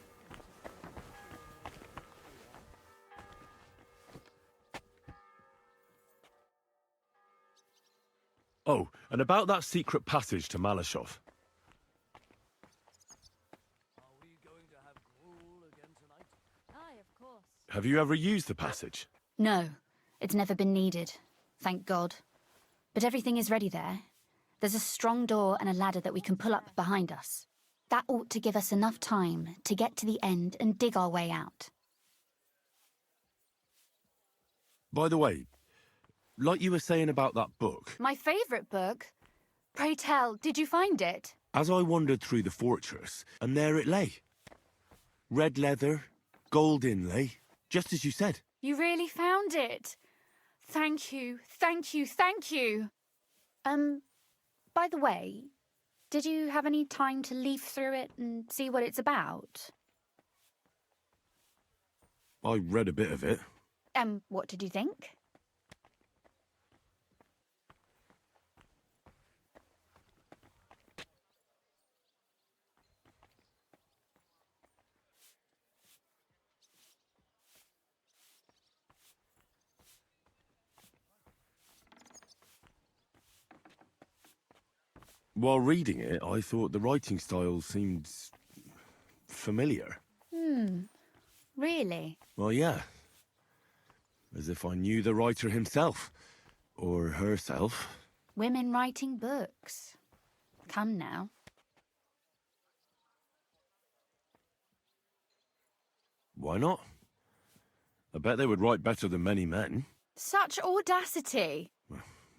Oh, and about that secret passage to Malashov. Aye, of course. Have you ever used the passage? No, it's never been needed. Thank God. But everything is ready there. There's a strong door and a ladder that we can pull up behind us. That ought to give us enough time to get to the end and dig our way out. By the way, like you were saying about that book, My favourite book? Pray tell, did you find it? as I wandered through the fortress, and there it lay. Red leather, gold inlay, just as you said. You really found it? Thank you, thank you, thank you. By the way, did you have any time to leaf through it and see what it's about? I read a bit of it. What did you think? While reading it, I thought the writing style seemed familiar. Really? Well, yeah. As if I knew the writer himself. Or herself. Women writing books. Come now. Why not? I bet they would write better than many men. Such audacity.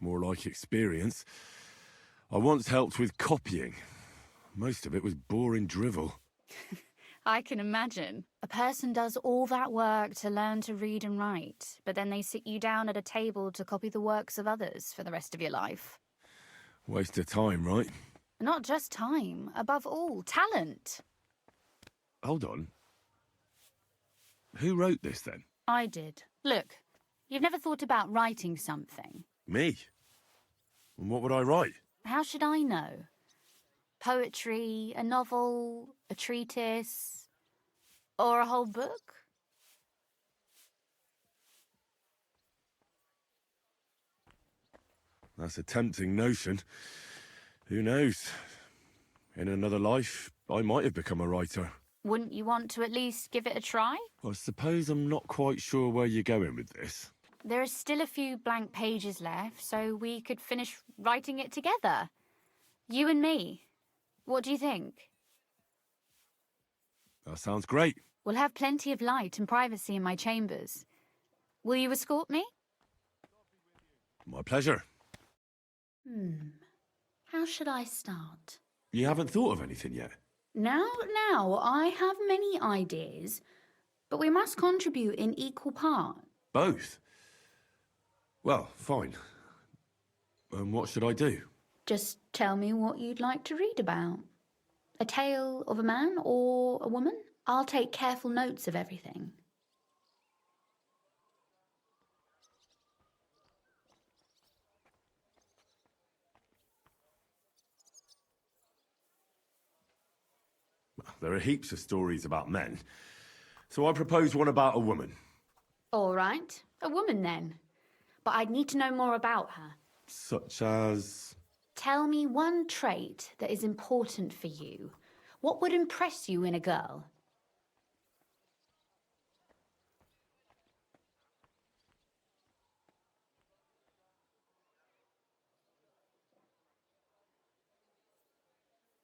More like experience. I once helped with copying. Most of it was boring drivel. I can imagine. A person does all that work to learn to read and write, but then they sit you down at a table to copy the works of others for the rest of your life. Waste of time, right? Not just time, above all, talent. Hold on. Who wrote this, then? I did. Look, you've never thought about writing something. Me? And what would I write? How should I know? Poetry, a novel, a treatise, or a whole book? That's a tempting notion. Who knows? In another life, I might have become a writer. Wouldn't you want to at least give it a try? I suppose I'm not quite sure where you're going with this. There are still a few blank pages left, so we could finish writing it together. You and me. What do you think? That sounds great. We'll have plenty of light and privacy in my chambers. Will you escort me? My pleasure. How should I start? You haven't thought of anything yet? Now, I have many ideas, but we must contribute in equal part. Both? Well, fine. What should I do? Just tell me what you'd like to read about. A tale of a man or a woman? I'll take careful notes of everything. There are heaps of stories about men. So I propose one about a woman. All right, a woman then. But I'd need to know more about her. Such as... Tell me one trait that is important for you. What would impress you in a girl?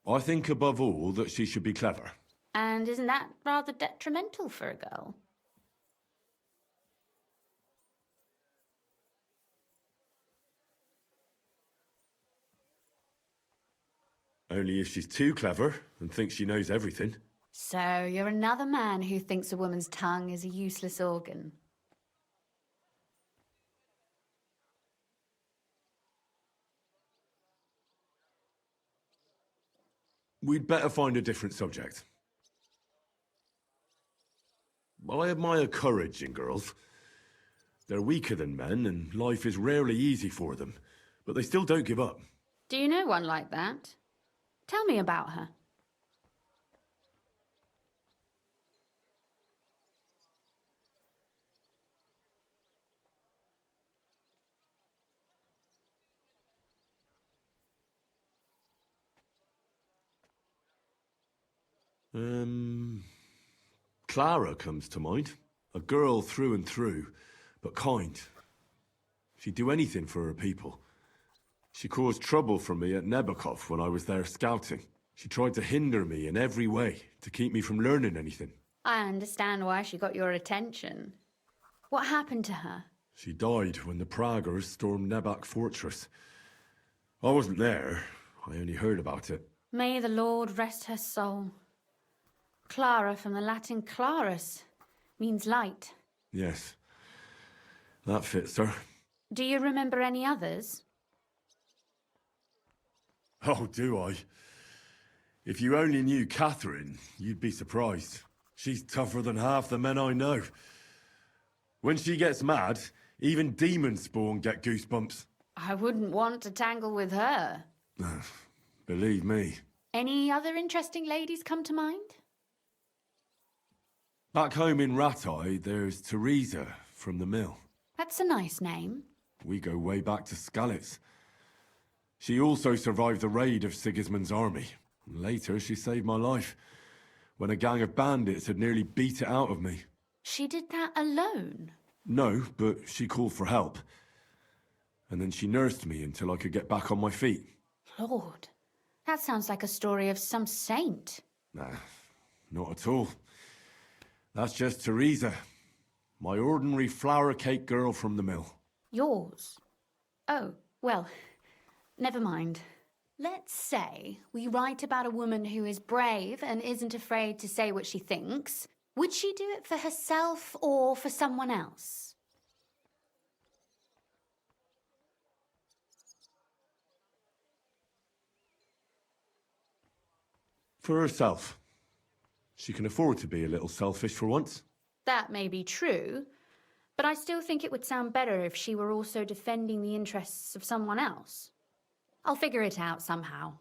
I think above all that she should be clever. And isn't that rather detrimental for a girl? Only if she's too clever and thinks she knows everything. So you're another man who thinks a woman's tongue is a useless organ. We'd better find a different subject. I admire courage in girls. They're weaker than men, and life is rarely easy for them, but they still don't give up. Do you know one like that? Tell me about her. Clara comes to mind. A girl through and through, but kind. She'd do anything for her people. She caused trouble for me at Nebakov when I was there scouting. She tried to hinder me in every way, to keep me from learning anything. I understand why she got your attention. What happened to her? She died when the Praguers stormed Nebak Fortress. I wasn't there. I only heard about it. May the Lord rest her soul. Clara, from the Latin clarus, means light. Yes. That fits her. Do you remember any others? Oh, do I? If you only knew Catherine, you'd be surprised. She's tougher than half the men I know. When she gets mad, even demon spawn get goosebumps. I wouldn't want to tangle with her. Believe me. Any other interesting ladies come to mind? Back home in Ratai, there's Teresa from the mill. That's a nice name. We go way back to Skalitz. She also survived the raid of Sigismund's army. Later, she saved my life, when a gang of bandits had nearly beat it out of me. She did that alone? No, but she called for help. And then she nursed me until I could get back on my feet. Lord, that sounds like a story of some saint. Nah, not at all. That's just Teresa, my ordinary flour cake girl from the mill. Yours? Oh, well, never mind. Let's say we write about a woman who is brave and isn't afraid to say what she thinks. Would she do it for herself or for someone else? For herself. She can afford to be a little selfish for once. That may be true, but I still think it would sound better if she were also defending the interests of someone else. I'll figure it out somehow.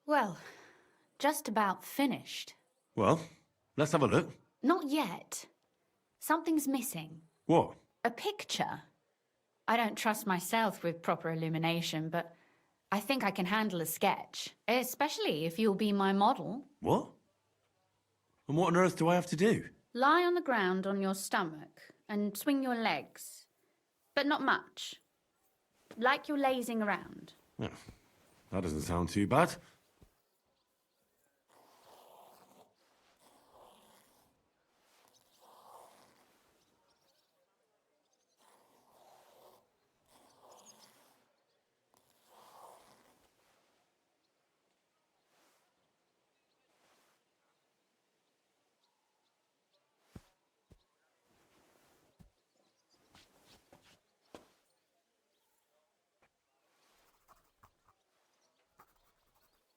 Well, just about finished. Well, let's have a look. Not yet. Something's missing. What? A picture. I don't trust myself with proper illumination, but I think I can handle a sketch, especially if you'll be my model. What? And what on earth do I have to do? Lie on the ground on your stomach and swing your legs, but not much. Like you're lazing around. Yeah, that doesn't sound too bad.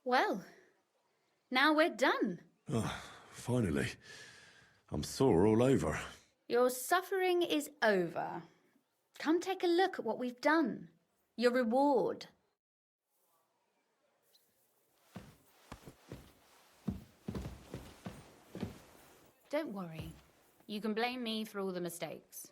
Well, now we're done. Oh, finally. I'm sore all over. Your suffering is over. Come take a look at what we've done. Your reward. Don't worry. You can blame me for all the mistakes.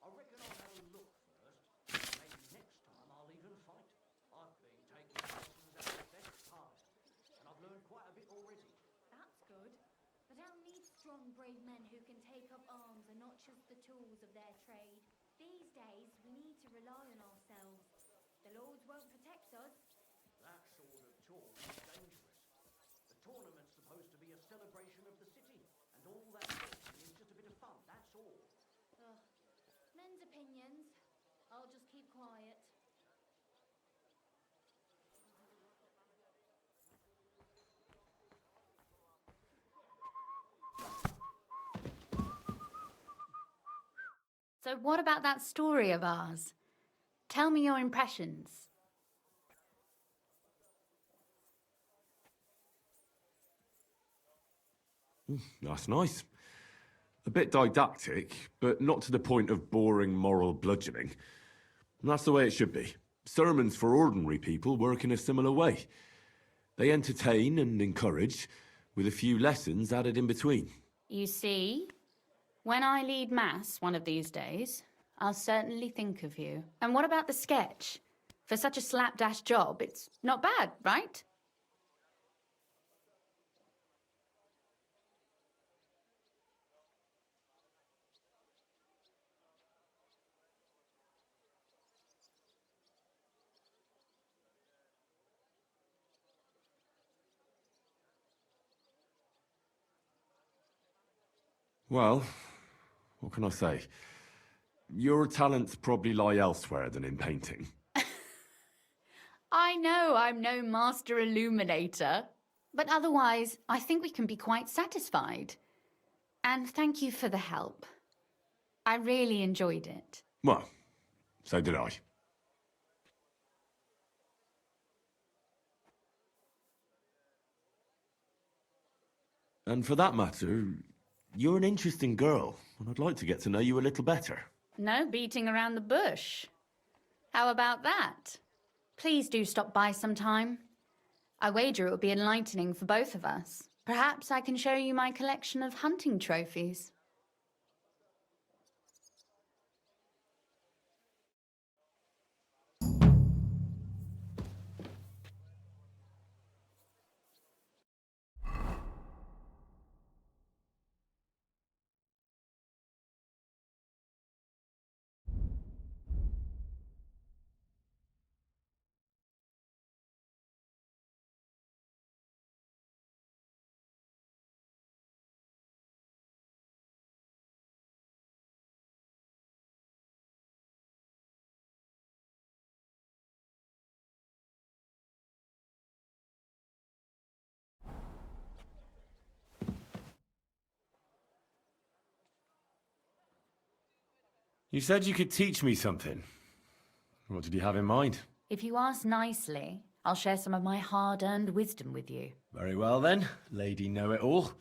I reckon I'll have a look first. Maybe next time I'll even fight. I've been taking lessons at the best time, and I've learned quite a bit already. That's good. But I'll need strong, brave men who can take up arms and not just the tools of their trade. These days, we need to rely on ourselves. The lords won't protect us. That sort of talk is dangerous. The tournament's supposed to be a celebration of the city, and all that talking is just a bit of fun, that's all. Ugh. Men's opinions. I'll just keep quiet. So what about that story of ours? Tell me your impressions. That's nice. A bit didactic, but not to the point of boring moral bludgeoning. That's the way it should be. Sermons for ordinary people work in a similar way. They entertain and encourage, with a few lessons added in between. You see, when I lead mass one of these days, I'll certainly think of you. And what about the sketch? For such a slapdash job, it's not bad, right? Well, what can I say? Your talents probably lie elsewhere than in painting. I know I'm no master illuminator, but otherwise, I think we can be quite satisfied. And thank you for the help. I really enjoyed it. Well, so did I. And for that matter, you're an interesting girl, and I'd like to get to know you a little better. No beating around the bush. How about that? Please do stop by sometime. I wager it will be enlightening for both of us. Perhaps I can show you my collection of hunting trophies. You said you could teach me something. What did you have in mind? If you ask nicely, I'll share some of my hard-earned wisdom with you. Very well then, Lady Know-It-All.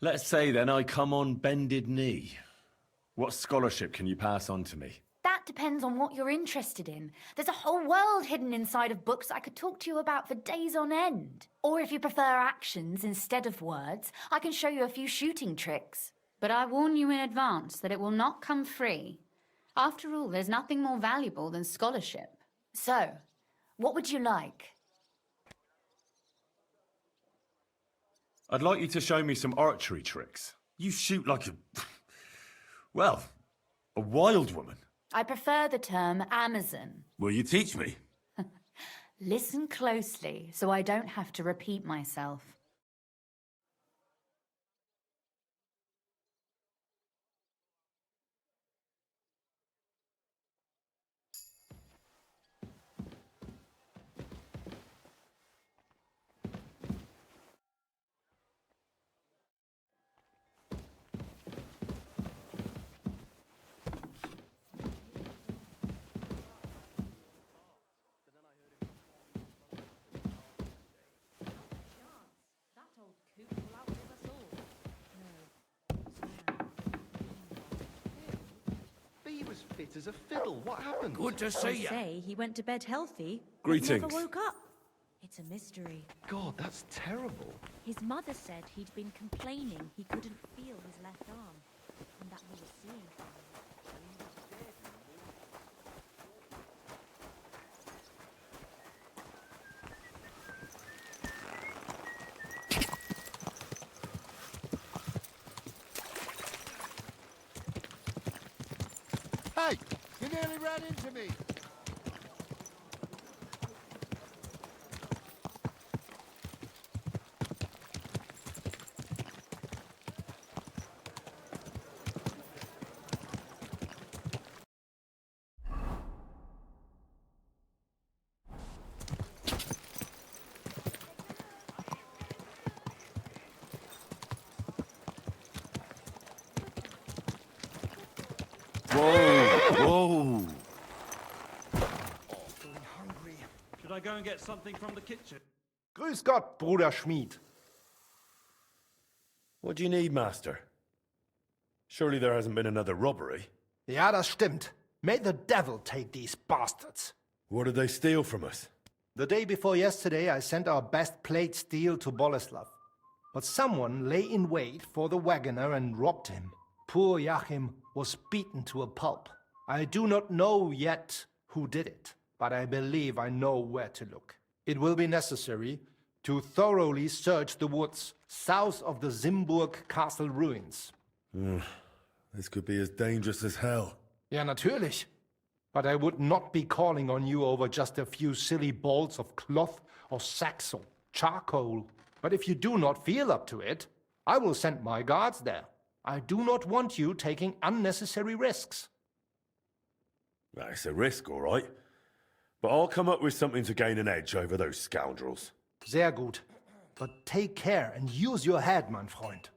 Let's say then I come on bended knee. What scholarship can you pass on to me? That That depends on what you're interested in. There's a whole world hidden inside of books I could talk to you about for days on end. Or if you prefer actions instead of words, I can show you a few shooting tricks. But I warn you in advance that it will not come free. After all, there's nothing more valuable than scholarship. So, what would you like? I'd like you to show me some archery tricks. You shoot like a... well, a wild woman. I prefer the term Amazon. Will you teach me? Listen closely so I don't have to repeat myself. He was fit as a fiddle. What happened? Good to They see you. say he went to bed healthy. but Greetings. Never woke up. It's a mystery. God, that's terrible. His mother said he'd been complaining he couldn't feel his left arm, and that he was seeing things. Hey, you nearly ran into me. Whoa! Should I go and get something from the kitchen? Grüß Gott, Bruder Schmied. What do you need, Master? Surely there hasn't been another robbery. Ja, das stimmt. May the devil take these bastards. What did they steal from us? The day before yesterday, I sent our best plate steel to Boleslav. But someone lay in wait for the wagoner and robbed him. Poor Joachim was beaten to a pulp. I do not know yet who did it, but I believe I know where to look. It will be necessary to thoroughly search the woods south of the Zimburg castle ruins. This could be as dangerous as hell. Ja, natürlich. But I would not be calling on you over just a few silly balls of cloth or sacks or charcoal. But if you do not feel up to it, I will send my guards there. I do not want you taking unnecessary risks. It's a risk, all right. But I'll come up with something to gain an edge over those scoundrels. Sehr gut. But take care and use your head, mein Freund.